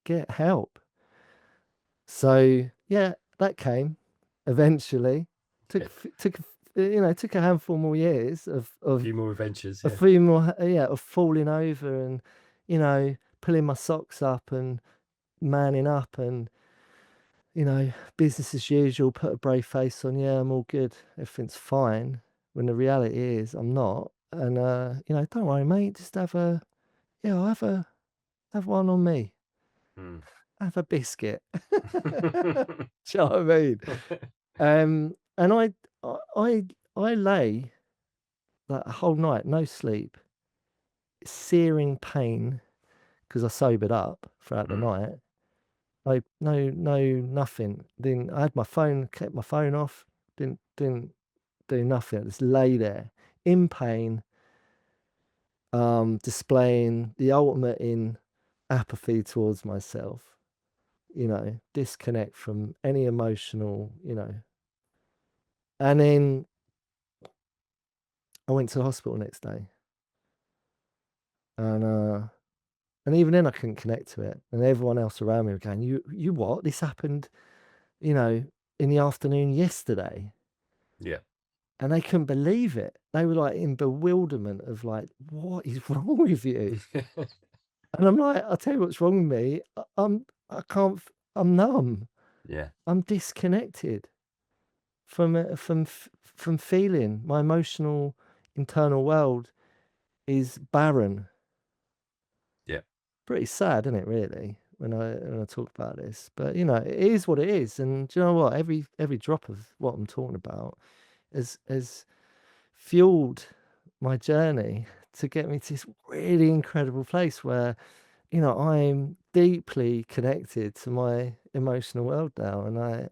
get help. So yeah, that came eventually. Took
Yeah.
took a handful more years of
A few more adventures.
a
Yeah.
few more of falling over and pulling my socks up and manning up and business as usual, put a brave face on, yeah, I'm all good, everything's fine. When the reality is I'm not. And don't worry, mate, just I'll have one on me.
Mm.
Have a biscuit. Do you know what I mean? And I lay like a whole night, no sleep, searing pain because I sobered up throughout the
Mm.
night. No, nothing. Didn't I had my phone, kept my phone off, didn't do nothing. Just lay there in pain, displaying the ultimate in apathy towards myself, disconnect from any emotional, and then I went to the hospital next day. And even then I couldn't connect to it. And everyone else around me were going, you what? This happened, you know, in the afternoon yesterday.
Yeah.
And they couldn't believe it. They were like in bewilderment of like, what is wrong with you? And I'm like, I'll tell you what's wrong with me. I can't, I'm numb.
Yeah.
I'm disconnected from feeling. My emotional internal world is barren.
Yeah.
Pretty sad, isn't it, really, when I talk about this? But it is what it is. And do you know what? Every drop of what I'm talking about has fueled my journey to get me to this really incredible place where I'm deeply connected to my emotional world now, and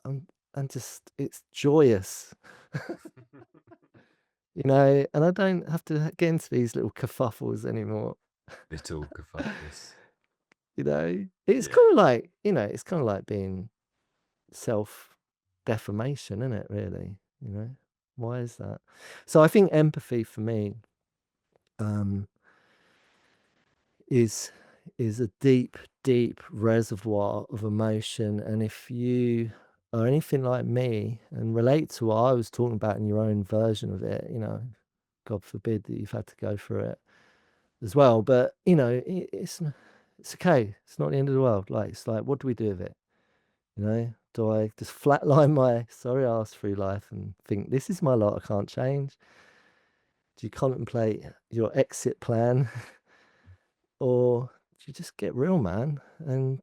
I'm just it's joyous, and I don't have to get into these little kerfuffles anymore.
Little kerfuffles.
It's
Yeah.
kind of like it's kind of like being self defamation, isn't it? Really, why is that? So I think empathy for me um, is a deep, deep reservoir of emotion. And if you are anything like me and relate to what I was talking about in your own version of it, God forbid that you've had to go through it as well. But it's okay. It's not the end of the world. Like it's like, what do we do with it? Do I just flatline my sorry ass through life and think this is my lot? I can't change. Do you contemplate your exit plan? Or you just get real, man. And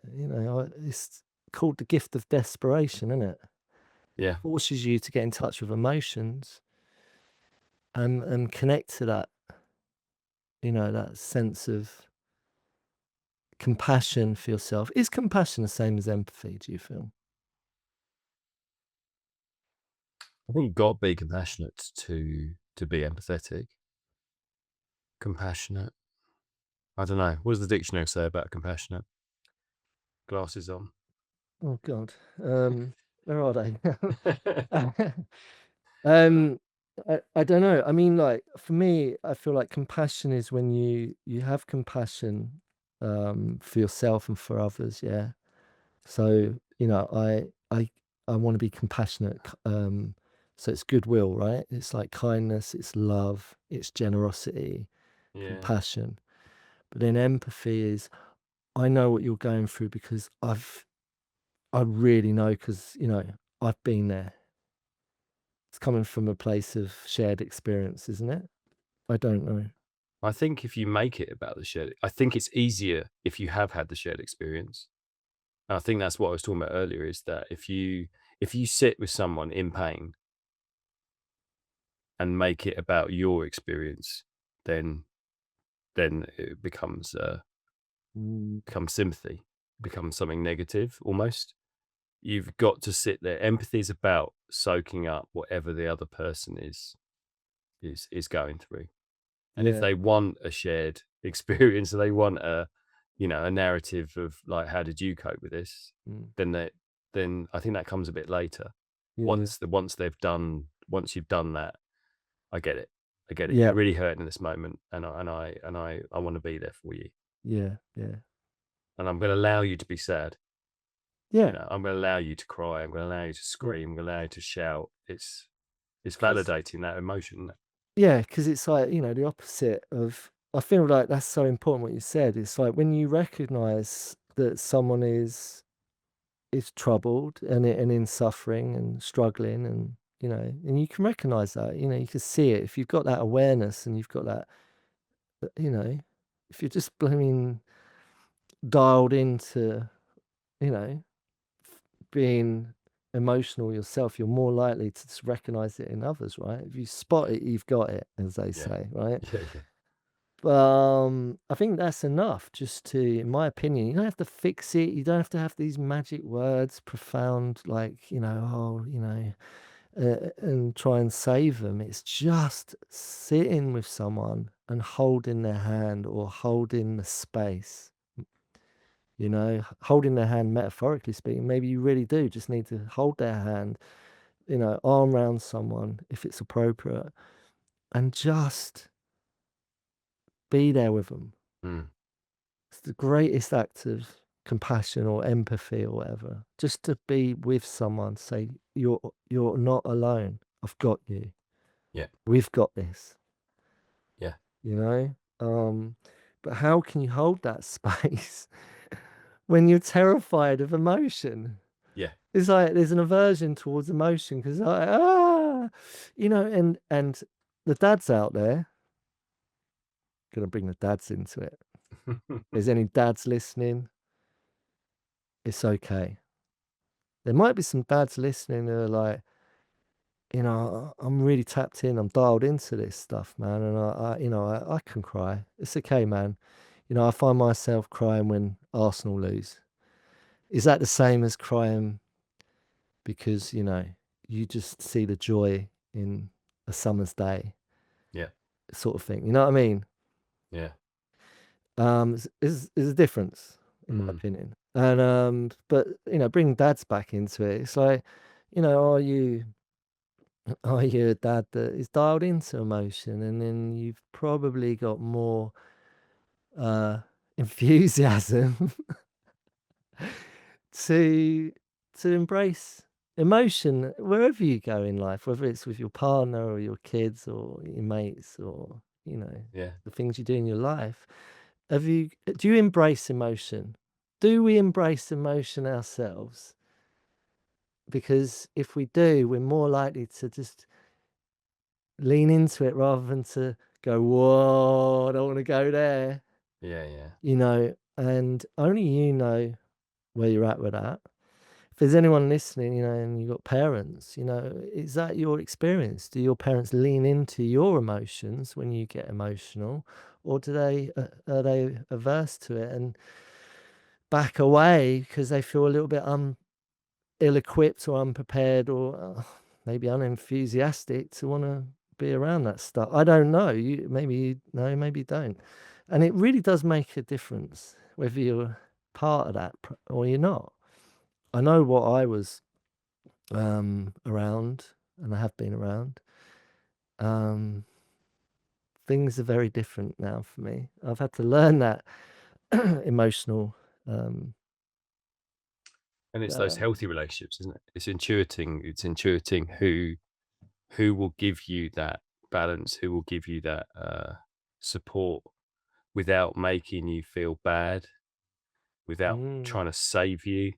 it's called the gift of desperation, isn't it?
Yeah.
Forces you to get in touch with emotions and connect to that, that sense of compassion for yourself. Is compassion the same as empathy, do you feel?
I think you've got to be compassionate to be empathetic. Compassionate. I don't know. What does the dictionary say about compassionate? Glasses on.
Oh God. Where are they? Um, I don't know. I mean, like for me, I feel like compassion is when you have compassion for yourself and for others. Yeah. So I want to be compassionate. So it's goodwill, right? It's like kindness, it's love, it's generosity,
Yeah.
compassion. But then empathy is I know what you're going through because I really know because, I've been there. It's coming from a place of shared experience, isn't it? I don't know.
I think if you make it about the shared, I think it's easier if you have had the shared experience. And I think that's what I was talking about earlier, is that if you sit with someone in pain and make it about your experience, then it becomes sympathy, becomes something negative almost. You've got to sit there. Empathy is about soaking up whatever the other person is going through. And if
Yeah.
they want a shared experience, or they want a narrative of like, how did you cope with this?
Mm.
Then I think that comes a bit later.
Yeah.
Once you've done that, I get it. I get it.
Yeah.
You're really hurting in this moment, and I want to be there for you,
Yeah. Yeah.
and I'm going to allow you to be sad.
Yeah.
I'm going to allow you to cry. I'm going to allow you to
Yeah.
scream. I'm going to allow you to shout. It's
'Cause
validating that emotion, isn't it?
yeah, because it's like, the opposite of I feel like that's so important what you said. It's like when you recognize that someone is troubled and in suffering and struggling and you can recognize that, you can see it. If you've got that awareness and you've got that, uh, you know, if you're just blooming dialed into, you know, being emotional yourself, you're more likely to just recognize it in others, right? If you spot it, you've got it, as they
Yeah,
say, right?
yeah, yeah,
I think that's enough just to, in my opinion, you don't have to fix it. You don't have to have these magic words, profound, like, and try and save them. It's just sitting with someone and holding their hand or holding the space, holding their hand, metaphorically speaking. Maybe you really do just need to hold their hand, arm around someone if it's appropriate, and just be there with them.
mm,
It's the greatest act of compassion or empathy or whatever. Just to be with someone, say, you're not alone. I've got you.
yeah,
We've got this,
yeah,
you know? Um, but how can you hold that space when you're terrified of emotion?
yeah.
It's like there's an aversion towards emotion because and the dads out there, gonna bring the dads into it. Is any dads listening? It's okay. There might be some dads listening who are like, I'm really tapped in. I'm dialed into this stuff, man. And I can cry. It's okay, man. I find myself crying when Arsenal lose. Is that the same as crying because, you just see the joy in a summer's day
Yeah,
sort of thing? You know what I mean?
yeah,
Is a difference, in my
mm,
opinion. And, but, bringing dads back into it, it's like, are you a dad that is dialed into emotion, and then you've probably got more uh, enthusiasm to embrace emotion wherever you go in life, whether it's with your partner or your kids or your mates or
yeah,
the things you do in your life. Do you embrace emotion? Do we embrace emotion ourselves? Because if we do, we're more likely to just lean into it rather than to go, "Whoa, I don't wanna go there,"
yeah, yeah,
and only you know where you're at with that. If there's anyone listening, and you've got parents, is that your experience? Do your parents lean into your emotions when you get emotional, or are they averse to it and back away because they feel a little bit, ill-equipped or unprepared or maybe unenthusiastic to want to be around that stuff. I don't know. Maybe you know, maybe you don't. And it really does make a difference whether you're part of that or you're not. I know what I was around, and I have been around. Um, Things are very different now for me. I've had to learn that emotional. Um,
and it's those
uh,
healthy relationships, isn't it? It's intuiting who will give you that balance, who will give you that support without making you feel bad, without
Mm.
trying to save you,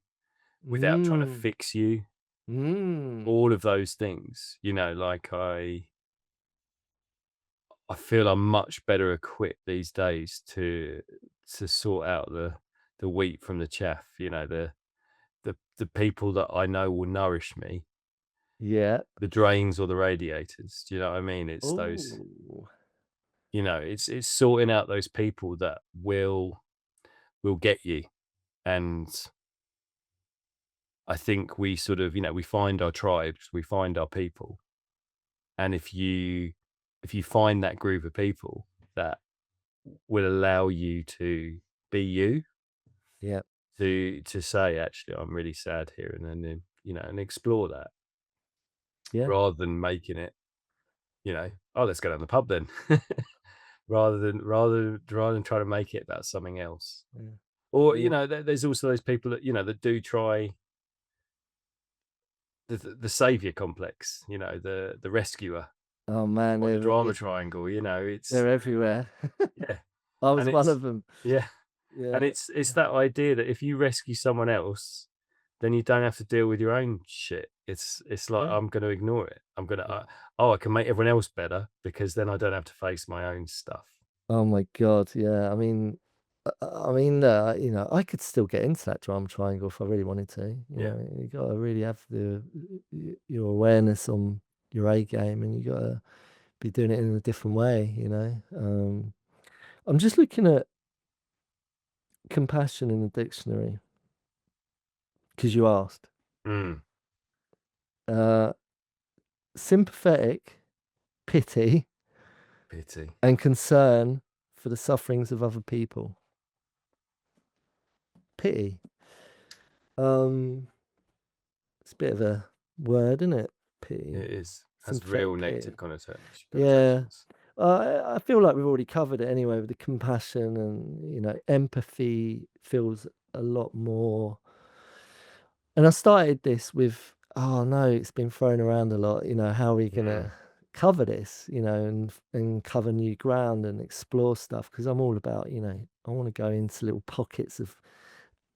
without trying to
Mm.
fix you,
Mm.
all of those things, like I feel I'm much better equipped these days to sort out the wheat from the chaff, the people that I know will nourish me,
Yeah.
the drains or the radiators. Do you know what I mean? It's those,
Oh.
it's sorting out those people that will get you. And I think we sort of, we find our tribes, we find our people. And if you find that group of people that will allow you to be you,
Yeah.
to say, actually, I'm really sad here, and then, and explore that
Yeah.
rather than making it, oh, let's go down the pub then. rather than trying to make it about something else.
Yeah.
Or,
Yeah.
there's also those people that, that do try the savior complex, the rescuer
Oh man,
or the
they're
drama
it's
triangle,
they're everywhere.
yeah,
I was
and
one
it's
of them.
yeah,
Yeah.
and it's that idea that if you rescue someone else, then you don't have to deal with your own shit. It's like,
Yeah.
I'm going to ignore it. I'm going to,
Yeah.
oh, I can make everyone else better because then I don't have to face my own stuff.
Oh my God, yeah. I could still get into that drama triangle if I really wanted to.
Yeah,
You gotta really have your awareness on your A game, and you gotta be doing it in a different way. I'm just looking at compassion in the dictionary because you asked.
mm,
Uh, Sympathetic, pity,
pity.
and concern for the sufferings of other people. Pity. Um, it's a bit of a word, isn't it? Pity.
It is has real
Sympathetic
negative
pity. Yeah.
connotations.
I feel like we've already covered it anyway with the compassion and, empathy feels a lot more. And I started this with, oh no, it's been thrown around a lot. How are we
Mm,
gonna cover this? And cover new ground and explore stuff because I'm all about, I want to go into little pockets of,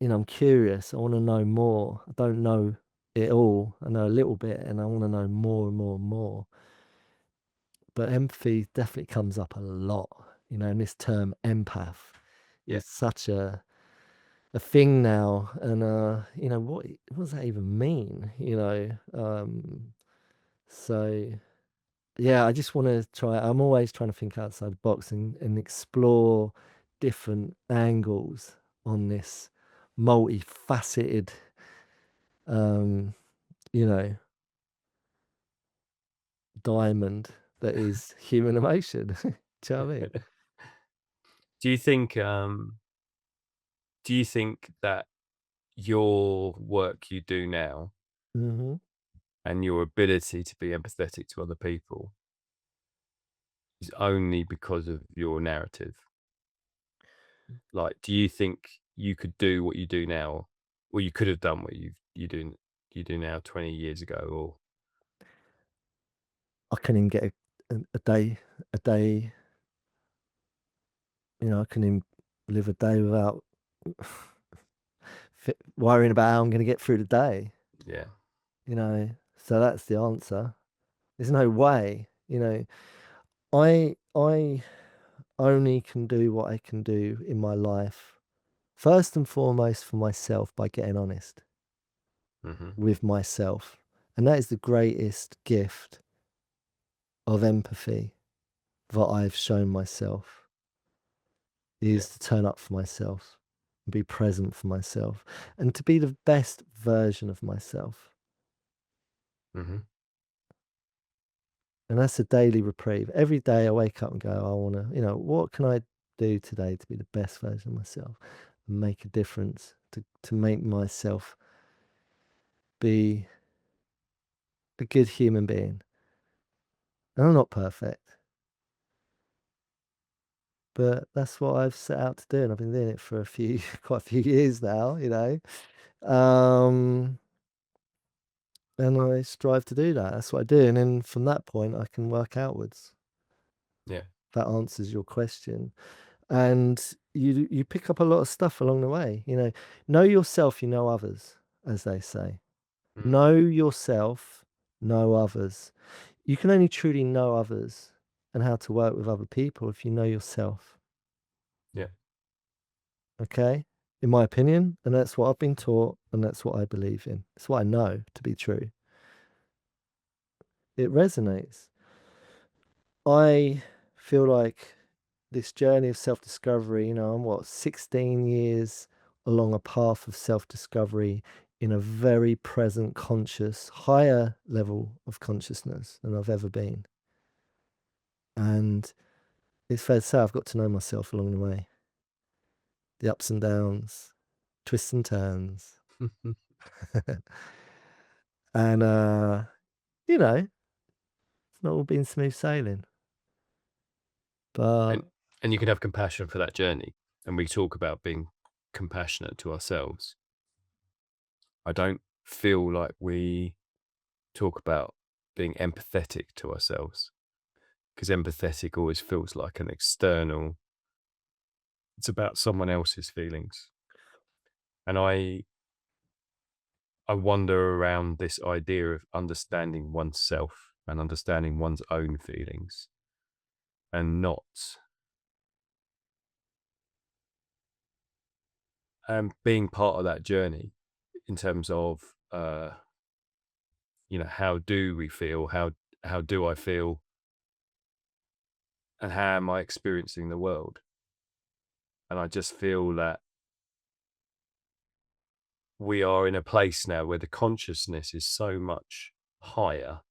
I'm curious. I want to know more. I don't know it all. I know a little bit, and I want to know more and more and more. But empathy definitely comes up a lot, and this term empath
yeah.
is such a thing now. And what does that even mean? So yeah, I just want to try. I'm always trying to think outside the box and explore different angles on this multifaceted, um, you know, diamond that is human emotion. Do you know what I mean?
do you think do you think that your work you do now
Hmm.
and your ability to be empathetic to other people is only because of your narrative? Like, do you think you could do what you do now, or you could have done what you do now 20 years ago? Or
I can even get a day. I can even live a day without worrying about how I'm going to get through the day.
yeah,
So that's the answer. There's no way. I only can do what I can do in my life first and foremost for myself by getting honest
hmm,
with myself, and that is the greatest gift of empathy that I've shown myself
yeah,
is to turn up for myself and be present for myself and to be the best version of myself.
hmm,
And that's a daily reprieve. Every day I wake up and go, I want to, what can I do today to be the best version of myself and make a difference, to make myself be a good human being. And I'm not perfect, but that's what I've set out to do. And I've been doing it for quite a few years now. Um, and I strive to do that. That's what I do. And then from that point, I can work outwards.
yeah,
That answers your question. And you pick up a lot of stuff along the way, you know yourself, you know others, as they say.
Mm.
Know yourself, know others. You can only truly know others and how to work with other people if you know yourself.
Yeah.
Okay? In my opinion, and that's what I've been taught, and that's what I believe in. It's what I know to be true. It resonates. I feel like this journey of self discovery, I'm what, 16 years along a path of self discovery in a very present, conscious, higher level of consciousness than I've ever been. And it's fair to say I've got to know myself along the way, the ups and downs, twists and turns. And, it's not all been smooth sailing, but
and and you can have compassion for that journey. And we talk about being compassionate to ourselves. I don't feel like we talk about being empathetic to ourselves, because empathetic always feels like an external, it's about someone else's feelings. And I wonder around this idea of understanding oneself and understanding one's own feelings, and not being part of that journey in terms of uh, how do we feel, how do I feel, and how am I experiencing the world. And I just feel that we are in a place now where the consciousness is so much higher.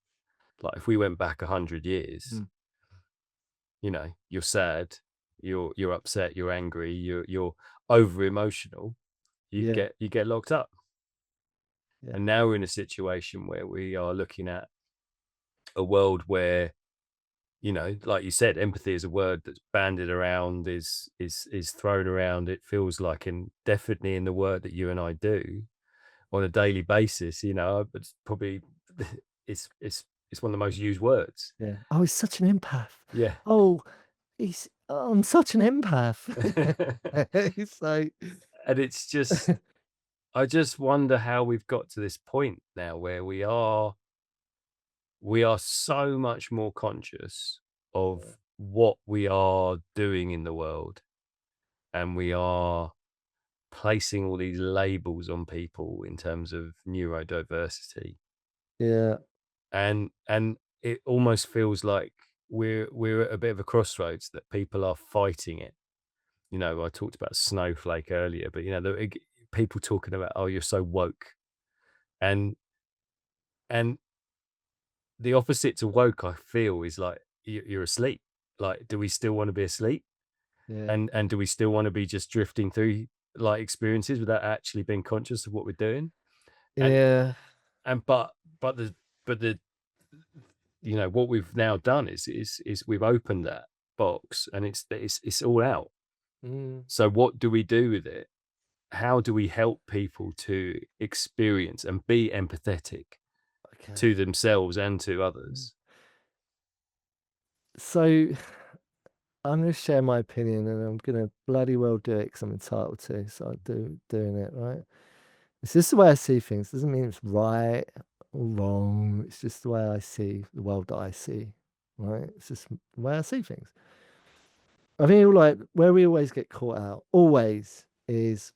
Like if we went back 100 years,
mm,
you're sad, you're upset, you're angry, you're over emotional,
yeah,
you get locked up.
yeah,
And now we're in a situation where we are looking at a world where, like you said, empathy is a word that's bandied around, is thrown around. It feels like, and definitely in the work that you and I do on a daily basis, but it's probably it's one of the most used words.
yeah. Oh, he's such an empath.
Yeah.
Oh, I'm such an empath. It's like,
And it's just, I just wonder how we've got to this point now where we are so much more conscious of what we are doing in the world, and we are placing all these labels on people in terms of neurodiversity,
yeah,
and it almost feels like we're at a bit of a crossroads, that people are fighting it. I talked about snowflake earlier, but people talking about, oh, you're so woke, and and the opposite to woke, I feel, is like you're asleep. Like, do we still want to be asleep?
yeah,
And do we still want to be just drifting through like experiences without actually being conscious of what we're doing? And
yeah,
and but the but the what we've now done is we've opened that box, and it's all out.
mm,
So what do we do with it? How do we help people to experience and be empathetic
okay.
to themselves and to
Mm.
others?
So I'm gonna share my opinion, and I'm gonna bloody well do it because I'm entitled to. So I do doing it right. It's just the way I see things. Doesn't mean it's right or wrong. It's just the way I see the world that I see. Right? It's just the way I see things. I feel like where we always get caught out, always, is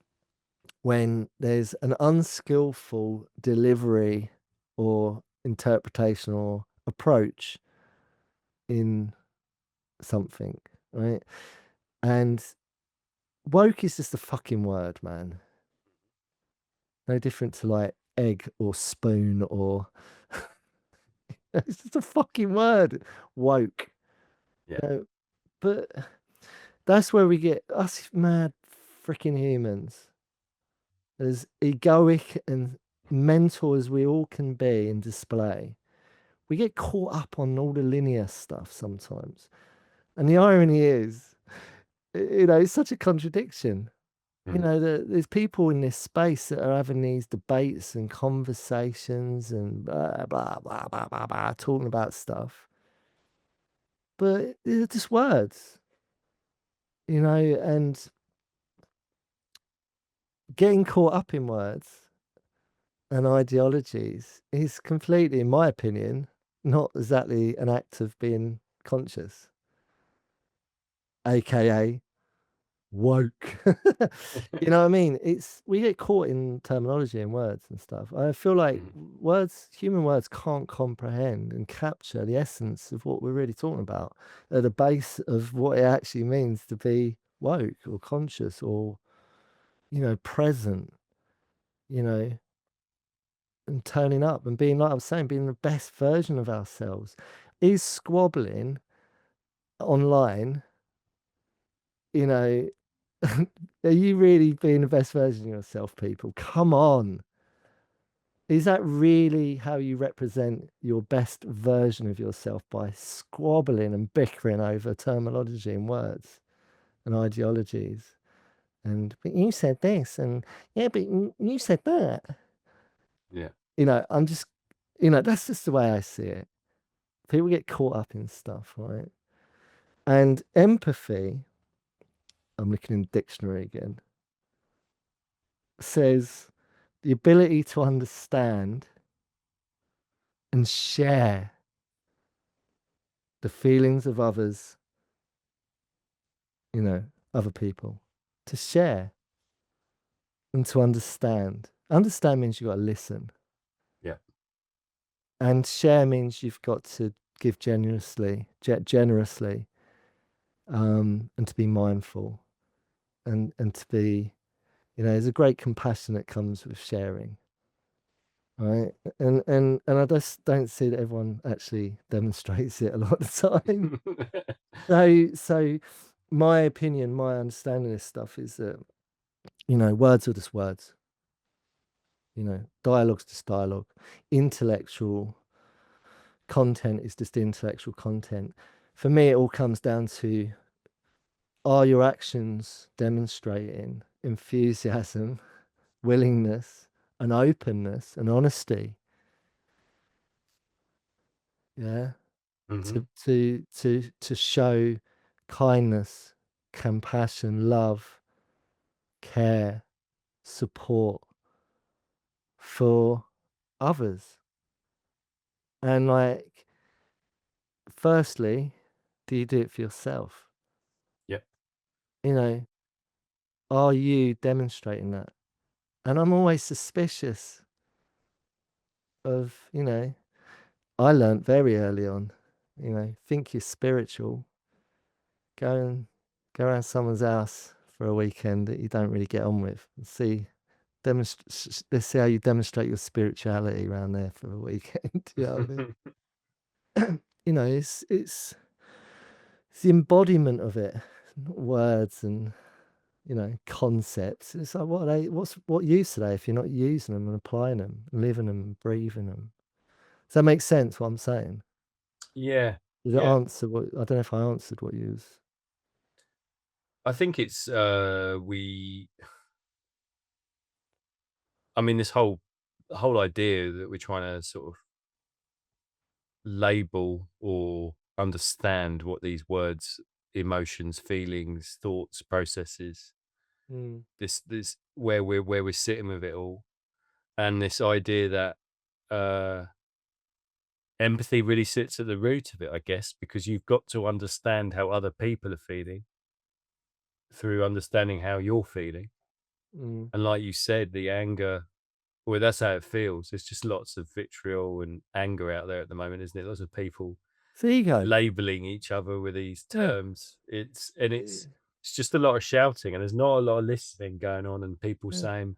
when there's an unskillful delivery or interpretation or approach in something, right? And woke is just a fucking word, man. No different to like egg or spoon or it's just a fucking word. Woke.
Yeah.
You know, but that's where we get us mad freaking humans. As egoic and mental as we all can be and display, we get caught up on all the linear stuff sometimes. And the irony is, it's such a contradiction.
Mm.
There's people in this space that are having these debates and conversations and blah, blah, blah, blah, blah, blah, talking about stuff. But they're just words, and getting caught up in words and ideologies is completely, in my opinion, not exactly an act of being conscious, aka woke. You know what I mean? It's we get caught in terminology and words and stuff. I feel like
Mhm.
words, human words, can't comprehend and capture the essence of what we're really talking about at the base of what it actually means to be woke or conscious or, present, you know, and turning up and being, like I was saying, being the best version of ourselves. Is squabbling online, you know, are you really being the best version of yourself, people? Come on. Is that really how you represent your best version of yourself, by squabbling and bickering over terminology and words and ideologies? And, but you said this, and yeah, but you said that.
Yeah.
I'm just, that's just the way I see it. People get caught up in stuff, right? And empathy, I'm looking in the dictionary again, says the ability to understand and share the feelings of others, you know, other people. To share and to understand. Understand means you've got to listen.
Yeah.
And share means you've got to give generously, generously, and to be mindful, and to be, there's a great compassion that comes with sharing, right? And I just don't see that everyone actually demonstrates it a lot of the time. So my opinion, my understanding of this stuff is that, words are just words. Dialogue's just dialogue. Intellectual content is just intellectual content. For me, it all comes down to, are your actions demonstrating enthusiasm, willingness, and openness and honesty? Yeah.
Hmm.
To show kindness, compassion, love, care, support for others. And, like, firstly, do you do it for yourself?
Yeah.
You know, are you demonstrating that? And I'm always suspicious of, I learnt very early on, think you're spiritual, go and go around someone's house for a weekend that you don't really get on with and see. Let's see how you demonstrate your spirituality around there for a weekend. You know what I mean? It's the embodiment of it, not words and, concepts. It's like, what use are they if you're not using them and applying them, living them, breathing them? Does that make sense? What I'm saying?
Yeah.
Did it
Yeah.
answer what? I don't know if I answered what you was.
I think it's we I mean this whole idea that we're trying to sort of label or understand what these words, emotions, feelings, thoughts, processes,
Mm,
this where we're sitting with it all, and this idea that uh empathy really sits at the root of it, I guess, because you've got to understand how other people are feeling through understanding how you're feeling.
mm.
And like you said, the anger, well, that's how it feels. There's just lots of vitriol and anger out there at the moment, isn't it? Lots of people
It's ego.
labeling each other with these
Yeah.
terms. It's
Eh,
it's just a lot of shouting, and there's not a lot of listening going on, and people
yeah.
saying,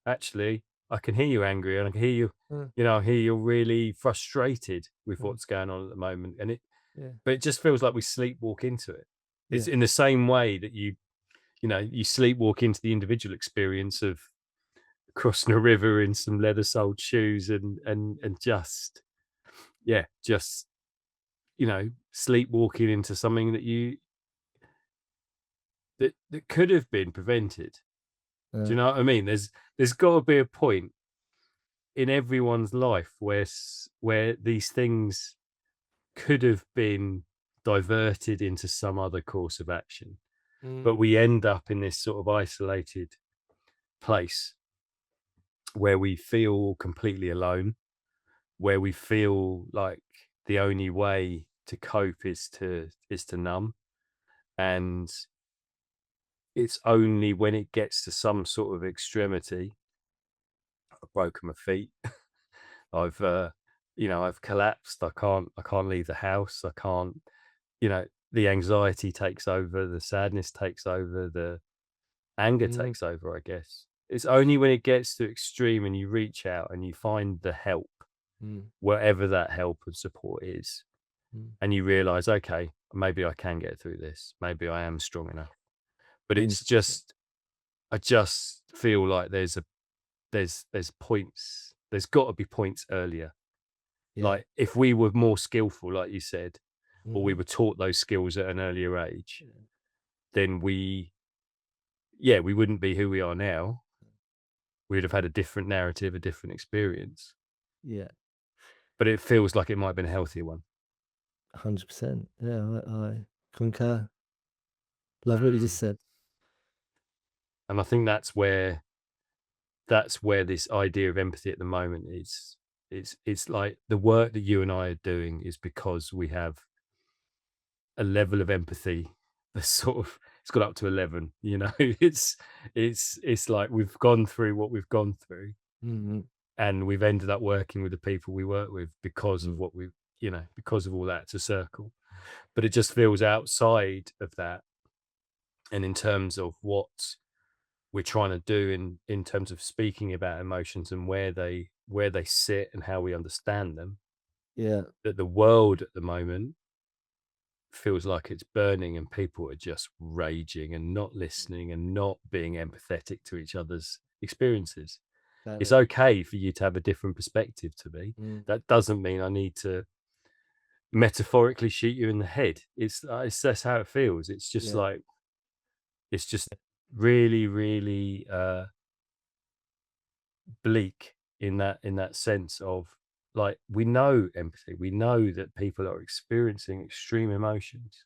"Actually, I can hear you angry, and I can hear you,
Mm,
I hear you're really frustrated with
mm,
what's going on at the moment." And
yeah.
but it just feels like we sleepwalk into it. It's
Yeah.
in the same way that you sleepwalk into the individual experience of crossing a river in some leather-soled shoes and just yeah, just sleepwalking into something that could have been prevented. Do
Uh,
you know what I mean? There's got to be a point in everyone's life where these things could have been diverted into some other course of action, but
mm,
we end up in this sort of isolated place where we feel completely alone, where we feel like the only way to cope is to numb. And it's only when it gets to some sort of extremity, I've broken my feet, I've I've collapsed, I can't leave the house, I can't, the anxiety takes over, the sadness takes over, the anger
Mm,
takes over, I guess. It's only when it gets to extreme and you reach out and you find the help,
mm,
wherever that help and support is,
mm.
and you realize, okay, maybe I can get through this. Maybe I am strong enough. But it's
100%.
just, I just feel like there's points, there's got to be points earlier.
Yeah.
Like if we were more skillful, like you said, or we
Mhm.
were taught those skills at an earlier age, then we wouldn't be who we are now. We'd have had a different narrative, a different experience.
Yeah.
But it feels like it might have been a healthier one.
100%. Yeah, I concur. Love what you just said.
And I think that's where this idea of empathy at the moment is. It's like the work that you and I are doing is because we have a level of empathy that's sort of, it's got up to 11, it's like we've gone through what we've gone through,
Mhm.
and we've ended up working with the people we work with because of
Mm.
what we, because of all that. It's a circle, but it just feels outside of that. And in terms of what we're trying to do in terms of speaking about emotions and where they sit and how we understand them,
Yeah.
that the world at the moment feels like it's burning and people are just raging and not listening and not being empathetic to each other's experiences. It's
Exactly.
okay for you to have a different perspective to me.
Mm.
That doesn't mean I need to metaphorically shoot you in the head. It's that's how it feels. It's just
Yeah.
like, it's just really, really bleak in that sense of, like, we know empathy. We know that people are experiencing extreme emotions.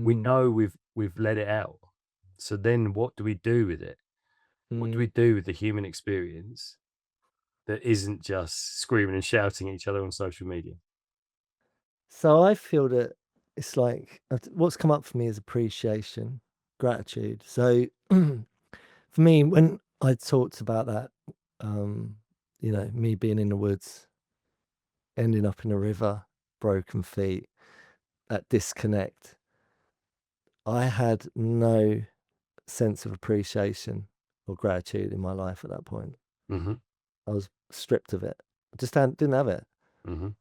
We
Mm.
know we've let it out. So then what do we do with it? What do we
Mm.
do with the human experience that isn't just screaming and shouting at each other on social media?
So I feel that it's like what's come up for me is appreciation, gratitude. So for me, when I talked about that, um, me being in the woods, ending up in a river, broken feet, that disconnect, I had no sense of appreciation or gratitude in my life at that point.
Mhm,
I was stripped of it. I just didn't have it.
mhm,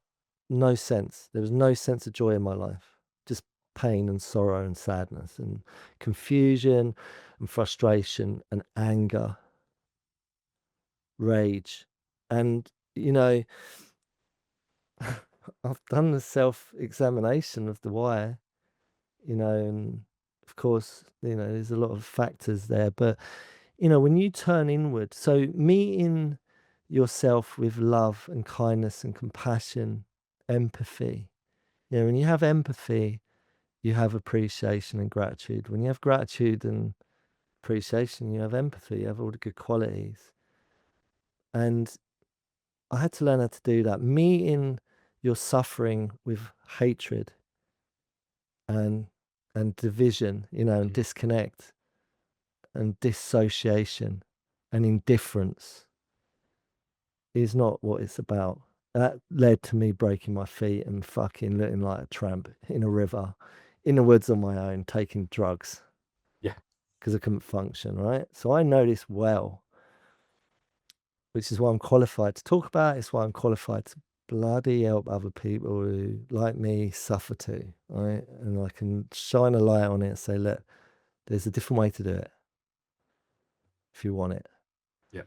No sense. There was no sense of joy in my life. Just pain and sorrow and sadness and confusion and frustration and anger, rage. And, I've done the self examination of the why, and of course, there's a lot of factors there. But, when you turn inward, so meeting yourself with love and kindness and compassion, empathy, when you have empathy, you have appreciation and gratitude. When you have gratitude and appreciation, you have empathy, you have all the good qualities. And I had to learn how to do that. Meeting your suffering with hatred and division, and
mhm.
disconnect and dissociation and indifference is not what it's about. That led to me breaking my feet and fucking looking like a tramp in a river, in the woods on my own, taking drugs
Yeah,
because I couldn't function, right? So I know this well, which is why I'm qualified to talk about it. It's why I'm qualified to bloody help other people who, like me, suffer too, right? And I can shine a light on it and say, look, there's a different way to do it if you want it.
yeah.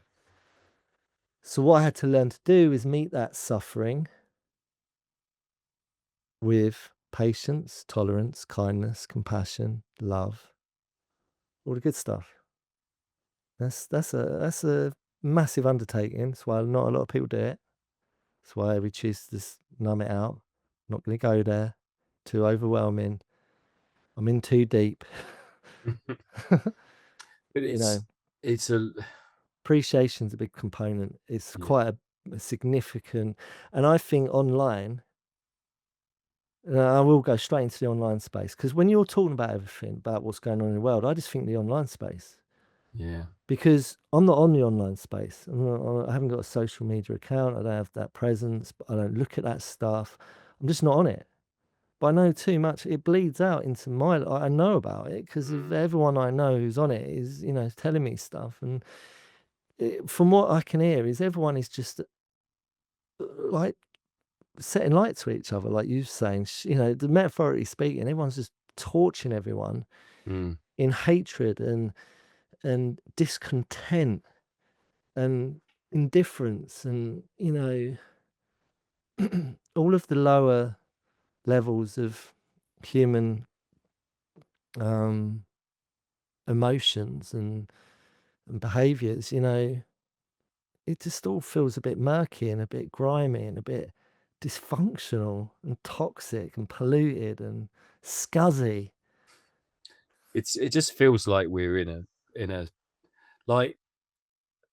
So what I had to learn to do is meet that suffering with patience, tolerance, kindness, compassion, love, all the good stuff. That's a massive undertaking. That's why not a lot of people do it. That's why we choose to just numb it out. Not going to go there. Too overwhelming. I'm in too deep.
But
you know,
it's a
appreciation's a big component. It's
Yeah.
quite a significant, and I think online, I will go straight into the online space because when you're talking about everything, about what's going on in the world, I just think the online space.
Yeah.
Because I'm not on the online space. I haven't got a social media account. I don't have that presence. I don't look at that stuff. I'm just not on it. But I know too much. It bleeds out into I know about it because of
Mm.
everyone I know who's on it is, telling me stuff. And from what I can hear, is everyone is just like setting light to each other, like you saying. Metaphorically speaking, everyone's just torching everyone
Mm.
in hatred and discontent and indifference and all of the lower levels of human um, emotions and behaviors, it just all feels a bit murky and a bit grimy and a bit dysfunctional and toxic and polluted and scuzzy.
It just feels like we're in a like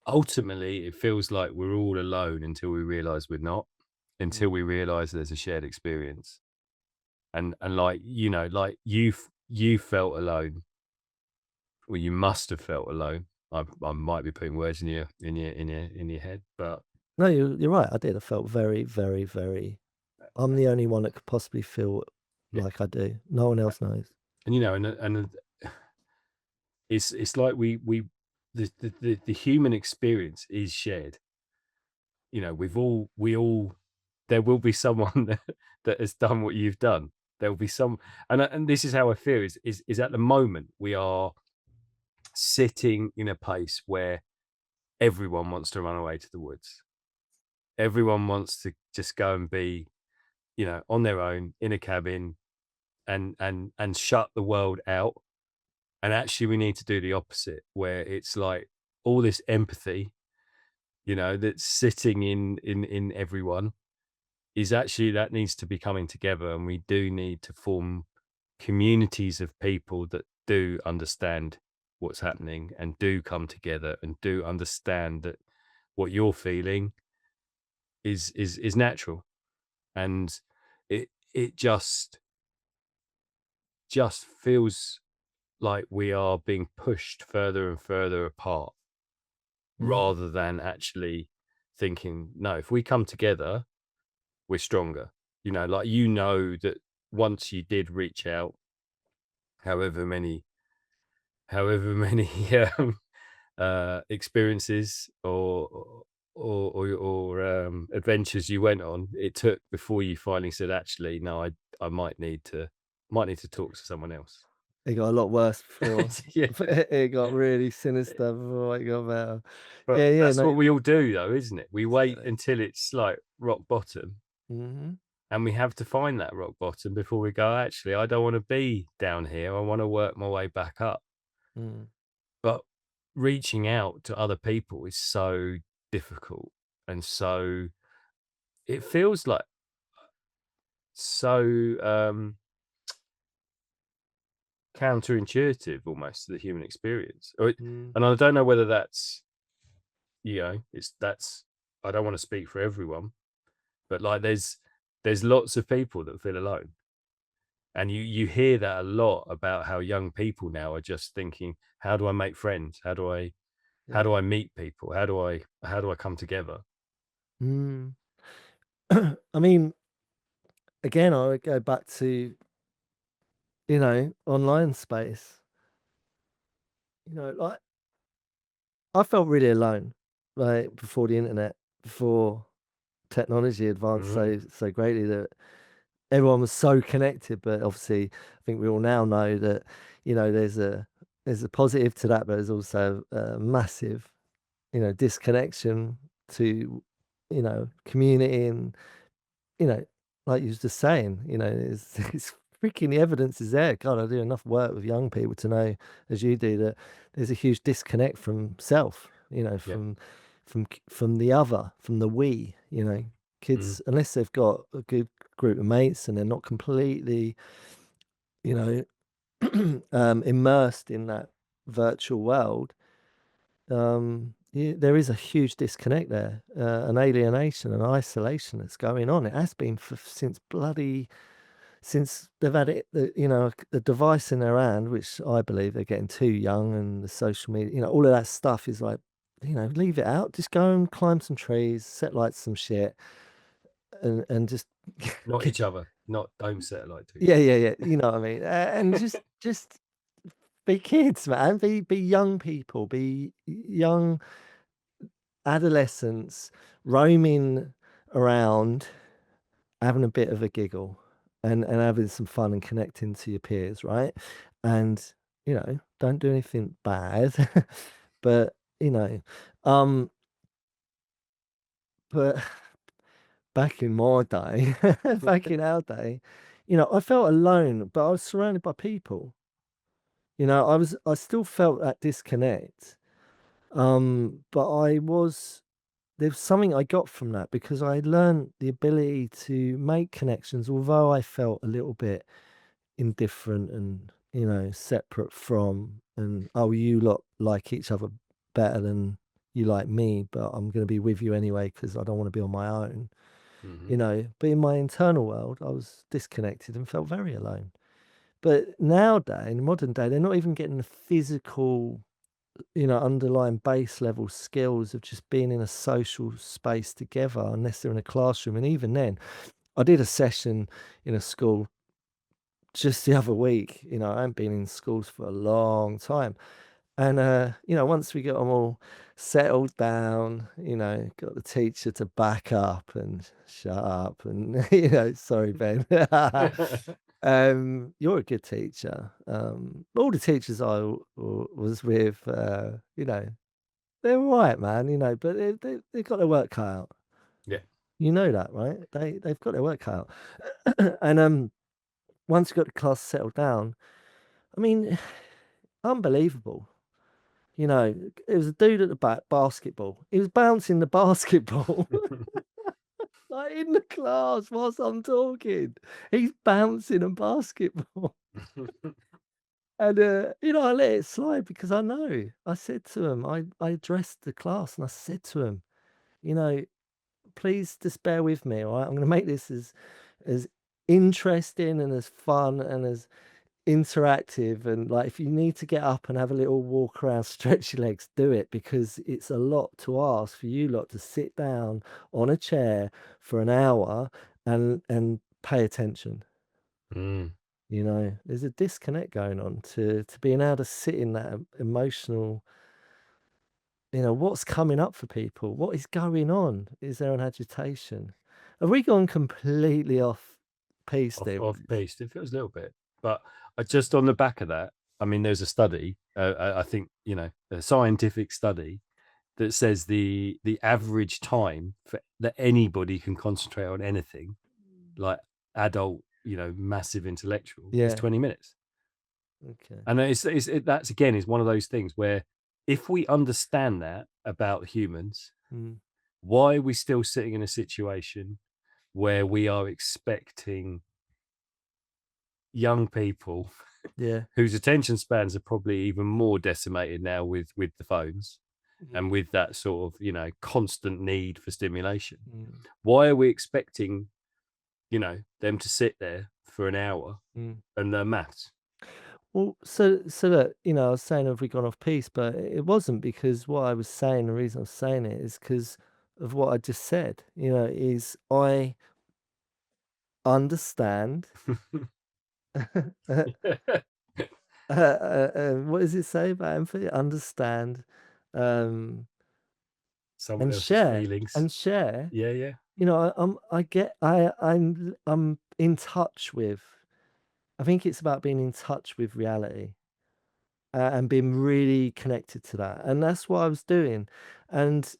ultimately it feels like we're all alone until we realize we're not, until
Mm.
we realize there's a shared experience. And like, like you felt alone. Well, you must have felt alone. I might be putting words in your head, but
No, you're right. I did. I felt very, very, very. I'm the only one that could possibly feel
yeah.
like I do. No one else knows.
And it's like the human experience is shared. We all there will be someone that has done what you've done. There will be some, and this is how I feel is at the moment we are sitting in a place where everyone wants to run away to the woods. Everyone wants to just go and be, on their own in a cabin and shut the world out. And actually we need to do the opposite where it's like all this empathy, that's sitting in everyone is actually that needs to be coming together, and we do need to form communities of people that do understand what's happening and do come together and do understand that what you're feeling is natural. And it just feels like we are being pushed further and further apart
Mm,
rather than actually thinking, no, if we come together we're stronger. Like, that once you did reach out, however many however many experiences or adventures you went on, it took before you finally said, actually, no, I might need to talk to someone else.
it got a lot worse before.
Yeah,
It got really sinister before it got better.
but
Yeah, yeah,
that's
no,
what we all do, though, isn't it? We wait
exactly.
until it's like rock bottom,
Mhm,
and we have to find that rock bottom before we go, actually, I don't want to be down here, I want to work my way back up.
mm,
But reaching out to other people is so difficult, and so it feels like so counterintuitive almost to the human experience.
mm,
And I don't know whether that's, it's that's I don't want to speak for everyone, but like there's lots of people that feel alone. And you hear that a lot about how young people now are just thinking, how do I make friends? How
yeah.
do I meet people? How do I come together?
Mm. I mean, again, I would go back to, online space. Like, I felt really alone, like, before the internet, before technology advanced
Mm,
so greatly that everyone was so connected. But obviously, I think we all now know that, there's a positive to that, but there's also a massive, disconnection to, community and, you know, like you was just saying, it's freaking the evidence is there. God, I do enough work with young people to know, as you do, that there's a huge disconnect from self,
yeah.
from the other, from the we,
Mm,
kids, unless they've got a good group of mates and they're not completely, you know, immersed in that virtual world. there is a huge disconnect there, an alienation, an isolation that's going on. It has been for since bloody since they've had it, the device in their hand, which I believe they're getting too young, and the social media, all of that stuff is like, leave it out. Just go and climb some trees, set light to some shit, and just
Not
get,
each other, not don't satellite to each
yeah,
other.
yeah, yeah. You know what I mean? And just be kids, man. Be young people. Be young adolescents roaming around, having a bit of a giggle, and having some fun and connecting to your peers, right? And, don't do anything bad, but, you know, um, but back in my day, back in our day, I felt alone, but I was surrounded by people. I still felt that disconnect. But there's something I got from that because I learned the ability to make connections, although I felt a little bit indifferent and, separate from, and, oh, you lot like each other better than you like me, but I'm going to be with you anyway because I don't want to be on my own,
Hmm.
But in my internal world, I was disconnected and felt very alone. But nowadays, in modern day, they're not even getting the physical, underlying base level skills of just being in a social space together unless they're in a classroom. And even then, I did a session in a school just the other week. I haven't been in schools for a long time. And, once we got them all settled down, got the teacher to back up and shut up and, sorry, Ben. You're a good teacher. All the teachers was with, they're all right, man, but they've got their work cut out.
Yeah.
You know that, right? They've got their work cut out. And, once we got the class settled down, I mean, unbelievable. It was a dude at the back, basketball. He was bouncing the basketball, like, in the class whilst I'm talking. He's bouncing a basketball. And, I let it slide because I know. I said to him, I addressed the class and I said to him, you know, please just bear with me, all right? I'm gonna make this as interesting and as fun and as interactive, and, like, if you need to get up and have a little walk around, stretch your legs, do it, because it's a lot to ask for you lot to sit down on a chair for an hour and pay attention.
Mm.
There's a disconnect going on to being able to sit in that emotional, what's coming up for people? What is going on? Is there an agitation? Have we gone completely off piece there?
Off piste. It feels a little bit, but just on the back of that, I mean, there's a study. I think a scientific study that says the average time that anybody can concentrate on anything, like adult, massive intellectual, is
Yeah.
20 minutes.
Okay.
And that's again is one of those things where if we understand that about humans,
Mm.
why are we still sitting in a situation where we are expecting young people
Yeah.
whose attention spans are probably even more decimated now with the phones
Mm.
and with that sort of constant need for stimulation?
Mm.
Why are we expecting them to sit there for an hour
Mm.
and learn maths?
Well, so look, I was saying have we gone off piece, but it wasn't, because what I was saying, the reason I was saying it is because of what I just said. Is I understand. What does it say about empathy? Understand, um,
Someone
and
else's
share,
feelings.
and share.
Yeah, yeah.
I'm in touch with. I think it's about being in touch with reality, and being really connected to that, and that's what I was doing. And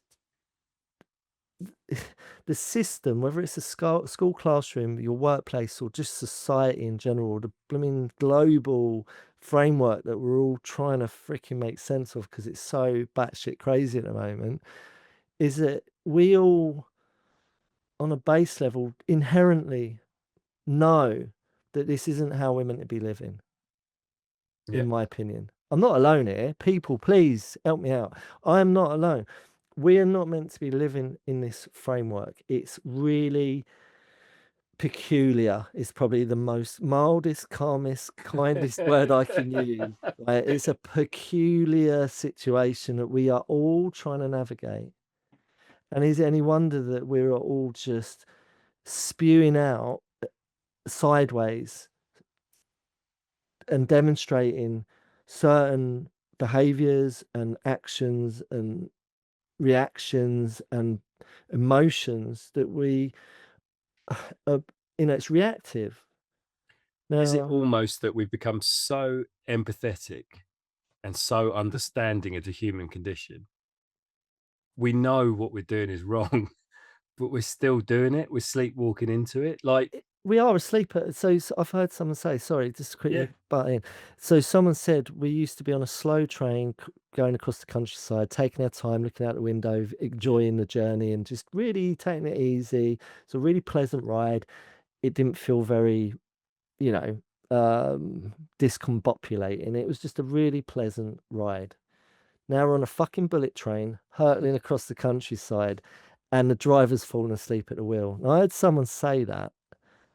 the system, whether it's a school classroom, your workplace, or just society in general, the blooming global framework that we're all trying to freaking make sense of because it's so batshit crazy at the moment, is that we all, on a base level, inherently know that this isn't how we're meant to be living,
Yeah.
in my opinion. I'm not alone here. People, please help me out. I am not alone. We are not meant to be living in this framework. It's really peculiar. Is probably the most mildest, calmest, kindest word I can use. Right? It's a peculiar situation that we are all trying to navigate. And is it any wonder that we're all just spewing out sideways and demonstrating certain behaviors and actions and reactions and emotions that we are, it's reactive.
Is it
Now,
almost that we've become so empathetic and so understanding of the human condition? We know what we're doing is wrong, but we're still doing it. We're sleepwalking into it. Like,
we are asleep at, so I've heard someone say, sorry, just to
yeah,
quickly butt in. So someone said we used to be on a slow train going across the countryside, taking our time, looking out the window,
yeah,
enjoying the journey and just really taking it easy. It's a really pleasant ride. It didn't feel very, you know, discombobulating. It was just a really pleasant ride. Now we're on a fucking bullet train, hurtling across the countryside, and the driver's fallen asleep at the wheel. Now, I heard someone say that,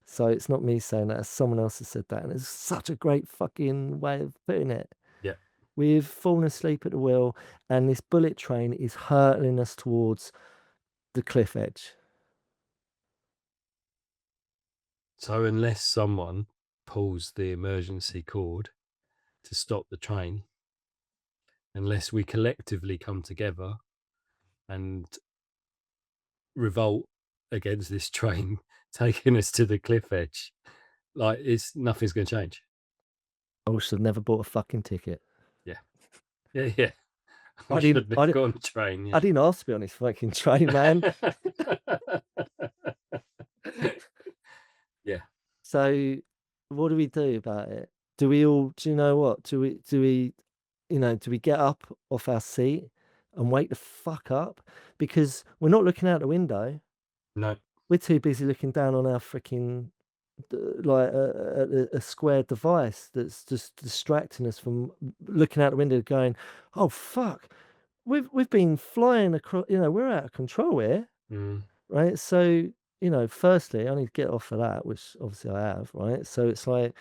so it's not me saying that, someone else has said that, and it's such a great fucking way of putting it.
yeah.
We've fallen asleep at the wheel, and this bullet train is hurtling us towards the cliff edge.
So unless someone pulls the emergency cord to stop the train, unless we collectively come together and revolt against this train taking us to the cliff edge, like it's nothing's going to change.
I should have never bought a fucking ticket.
Yeah, yeah, yeah.
I
We
didn't.
shouldn't
I
have
didn't.
gone train.
I didn't ask to be on this fucking train, man.
Yeah, yeah.
So, what do we do about it? Do we all? Do you know what? Do we? Do we get up off our seat and wake the fuck up? Because we're not looking out the window.
No.
We're too busy looking down on our freaking like a square device that's just distracting us from looking out the window, going, "Oh fuck, we've been flying across. We're out of control here."
Mm,
Right? So, firstly, I need to get off of that, which obviously I have, right? So it's like,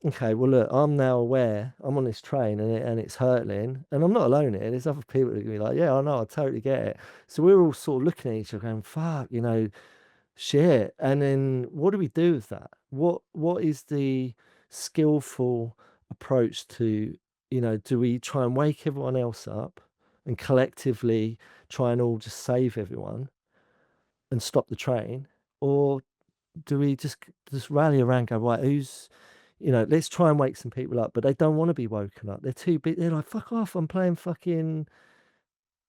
okay, well, look, I'm now aware I'm on this train and it's hurtling, and I'm not alone here. There's other people that are gonna be like, yeah, I know, I totally get it. So we're all sort of looking at each other going, fuck, shit. And then what do we do with that? What is the skillful approach to, do we try and wake everyone else up and collectively try and all just save everyone and stop the train, or do we just rally around, go right? Let's try and wake some people up, but they don't want to be woken up. They're too big. They're like, fuck off! I'm playing fucking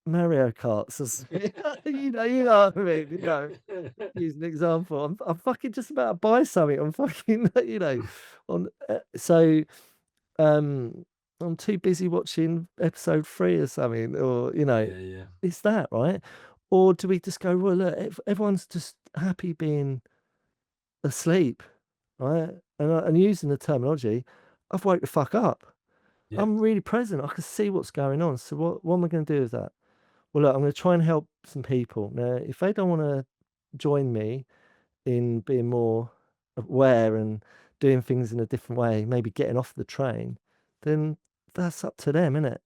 Mario Kart. Or something." You know what I mean. Use an example. I'm fucking just about to buy something. I'm fucking on. So um, I'm too busy watching episode 3 or something, or
yeah, yeah.
it's that, right? Or do we just go, well, look, everyone's just happy being asleep, right? And using the terminology, I've woke the fuck up.
Yeah.
I'm really present. I can see what's going on. So what am I going to do with that? Well, look, I'm going to try and help some people. Now, if they don't want to join me in being more aware and doing things in a different way, maybe getting off the train, then that's up to them, innit?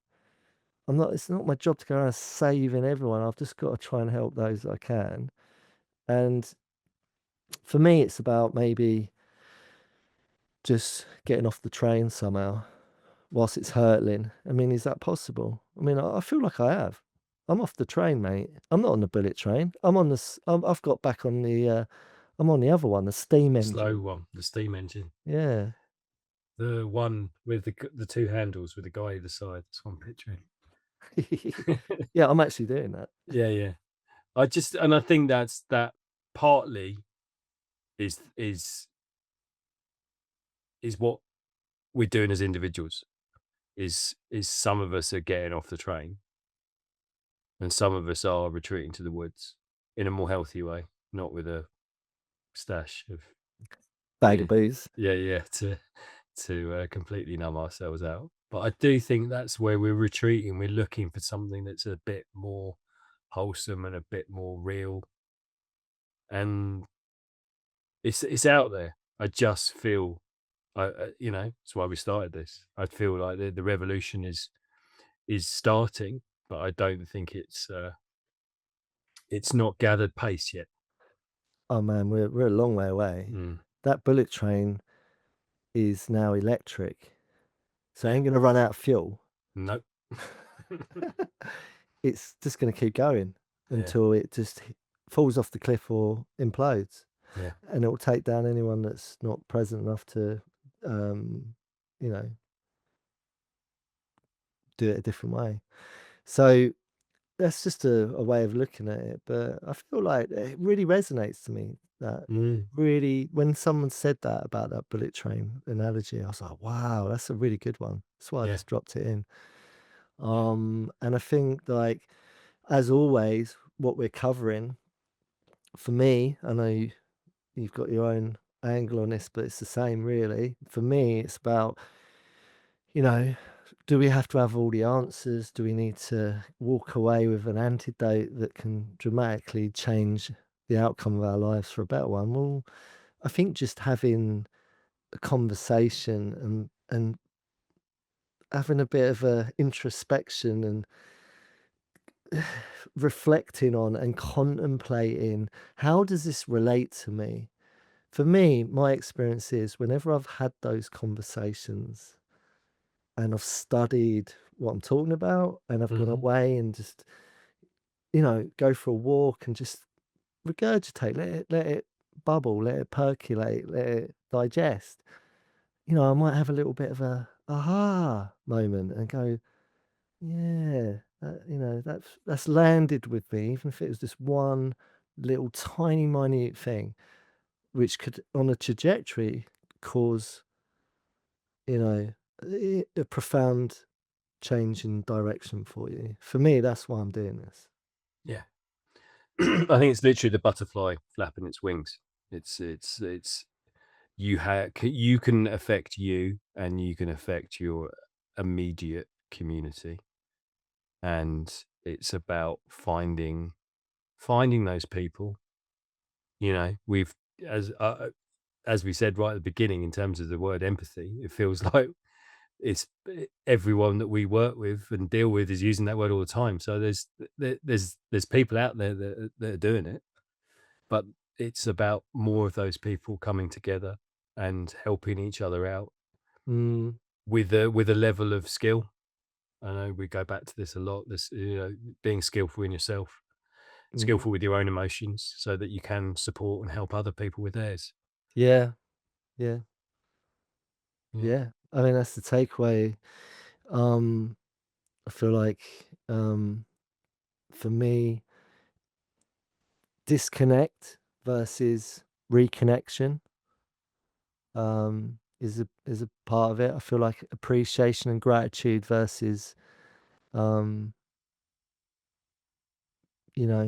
It's not my job to go around saving everyone. I've just got to try and help those that I can. And for me, it's about maybe just getting off the train somehow whilst it's hurtling. I mean, is that possible? I mean, I feel like I have. I'm off the train, mate. I'm not on the bullet train. I've got back on I'm on the other one, the steam
Slow
engine.
one, the steam engine.
Yeah.
The one with the two handles with the guy either side. That's what I'm picturing.
Yeah, I'm actually doing that.
Yeah, yeah. I think that partly is what we're doing as individuals. Is some of us are getting off the train and some of us are retreating to the woods in a more healthy way, not with a stash of
Bag
beer.
of booze.
Yeah, yeah, to completely numb ourselves out. But I do think that's where we're retreating. We're looking for something that's a bit more wholesome and a bit more real, and it's out there. I just feel, that's why we started this. I feel like the revolution is starting, but I don't think it's not gathered pace yet.
Oh man, we're a long way away.
Mm,
That bullet train is now electric, so it
yeah,
ain't gonna run out of fuel.
nope.
It's just gonna keep going
Yeah,
until it just falls off the cliff or implodes,
yeah,
and it will take down anyone that's not present enough to, um, you know, do it a different way. So that's just a way of looking at it, but I feel like it really resonates to me that
mm,
really when someone said that about that bullet train analogy, I was like, wow, that's a really good one. That's why I
yeah,
just dropped it in.
yeah,
And I think like as always, what we're covering for me, I know you've got your own angle on this, but it's the same really. For me, it's about, you know, do we have to have all the answers? Do we need to walk away with an antidote that can dramatically change the outcome of our lives for a better one? Well, I think just having a conversation and having a bit of a introspection and reflecting on and contemplating, how does this relate to me? For me, my experience is whenever I've had those conversations and I've studied what I'm talking about and I've gone
mhm,
away and just, go for a walk and just regurgitate, let it bubble, let it percolate, let it digest. I might have a little bit of a aha moment and go, yeah, that's landed with me, even if it was just one little tiny minute thing, which could on a trajectory cause, you know, a profound change in direction for you. For me, that's why I'm doing this.
yeah. I think it's literally the butterfly flapping its wings. It's you can affect you, and you can affect your immediate community, and it's about finding those people. We've as as we said right at the beginning, in terms of the word empathy, it feels like everyone that we work with and deal with is using that word all the time. So there's people out there that are doing it, but it's about more of those people coming together and helping each other out
Mm,
with a level of skill. I know we go back to this a lot. This, being skillful in yourself,
mm.
skillful with your own emotions, so that you can support and help other people with theirs.
Yeah, yeah,
Yeah.
yeah. I mean, that's the takeaway. Um, I feel like for me, disconnect versus reconnection is a part of it. I feel like appreciation and gratitude versus um,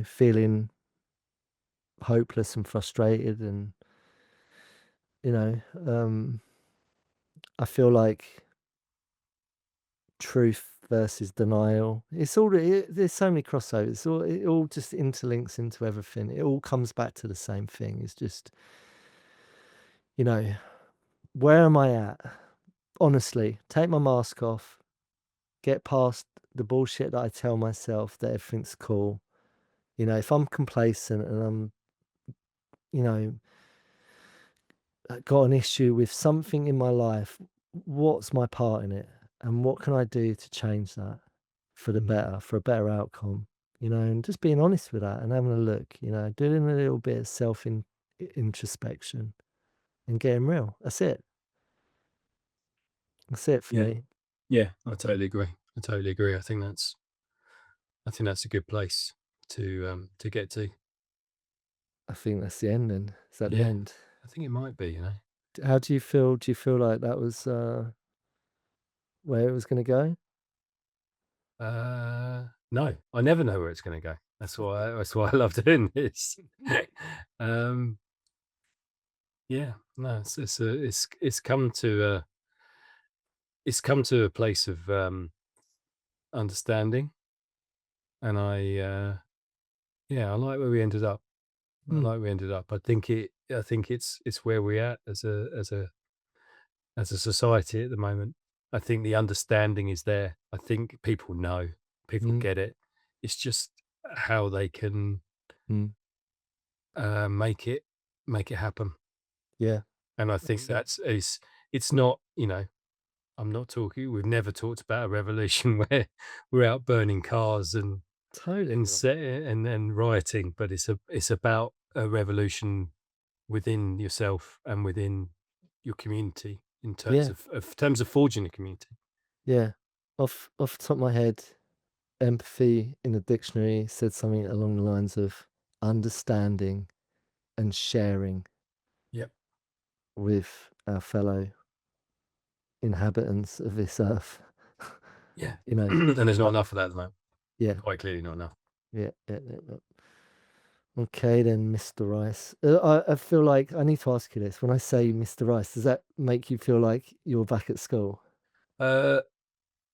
feeling hopeless and frustrated and you know, I feel like truth versus denial. There's so many crossovers. It all just interlinks into everything. It all comes back to the same thing. It's just, you know, where am I at? Honestly, take my mask off, get past the bullshit that I tell myself that everything's cool. If I'm complacent and I'm, you know, got an issue with something in my life, what's my part in it? And what can I do to change that for the
Mm.
better, for a better outcome? And just being honest with that and having a look, doing a little bit of introspection and getting real. That's it. That's it for
Yeah.
me.
Yeah, I totally agree. I totally agree. I think that's a good place to get to.
I think that's the ending. Is that the
Yeah,
end?
I think it might be.
How do you feel? Do you feel like that was where it was going to go?
No, I never know where it's going to go. That's why I love doing this. um, yeah, no, it's come to it's come to a place of understanding, and yeah, I like where we ended up. I
Mm,
like where we ended up. I think it's where we're at as a society at the moment. I think the understanding is there. I think people know, people
mm,
get it. It's just how they can
mm.
uh, make it make it happen.
Yeah.
And I think that's is it's not, you know, I'm not talking. We've never talked about a revolution where we're out burning cars
Totally not.
and rioting, but it's about a revolution within yourself and within your community in
Yeah,
terms of forging a community.
yeah. Off the top of my head, empathy in the dictionary said something along the lines of understanding and sharing
Yep.
with our fellow inhabitants of this earth.
Yeah.
You know,
And there's not
uh,
enough of that at the moment.
yeah,
Quite clearly not enough.
yeah, yeah, yeah, yeah. Okay, then, Mr. Rice. I feel like I need to ask you this. When I say Mr. Rice, does that make you feel like you're back at school?
Uh,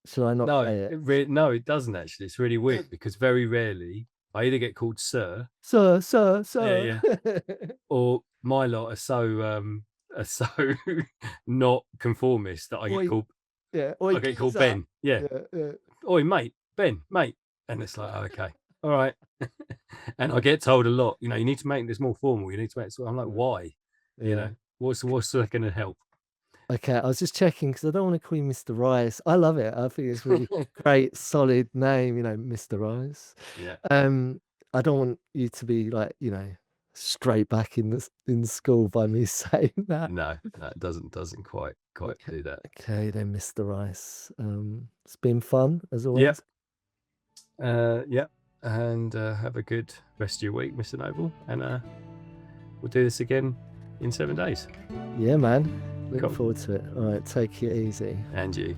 Shall I not
no,
say it?
no, it doesn't actually. It's really weird because very rarely I either get called sir,
Sir, sir,
yeah,
sir.
yeah, or my lot are so not conformist that
Oi, yeah. Oi,
I get called
geezer.
Ben. Yeah.
Yeah, yeah,
Oi, mate, Ben, mate. And it's like, oh, okay, all right. And I get told a lot, you know, you need to make this more formal. You need to make it. So I'm like,
yeah.
why? You
Yeah.
know, what's that going to help?
Okay, I was just checking because I don't want to call you Mr. Rice. I love it. I think it's really great, solid name, Mr. Rice.
Yeah.
Um, I don't want you to be like, straight back in school by me saying that.
No, no, it doesn't quite
Okay,
do that.
okay then, Mr. Rice. It's been fun as
Yep.
always.
Yep. And have a good rest of your week, Mr. Noble. And we'll do this again in 7 days.
Yeah, man. Looking
Cool.
forward to it. All right, take it easy.
And you.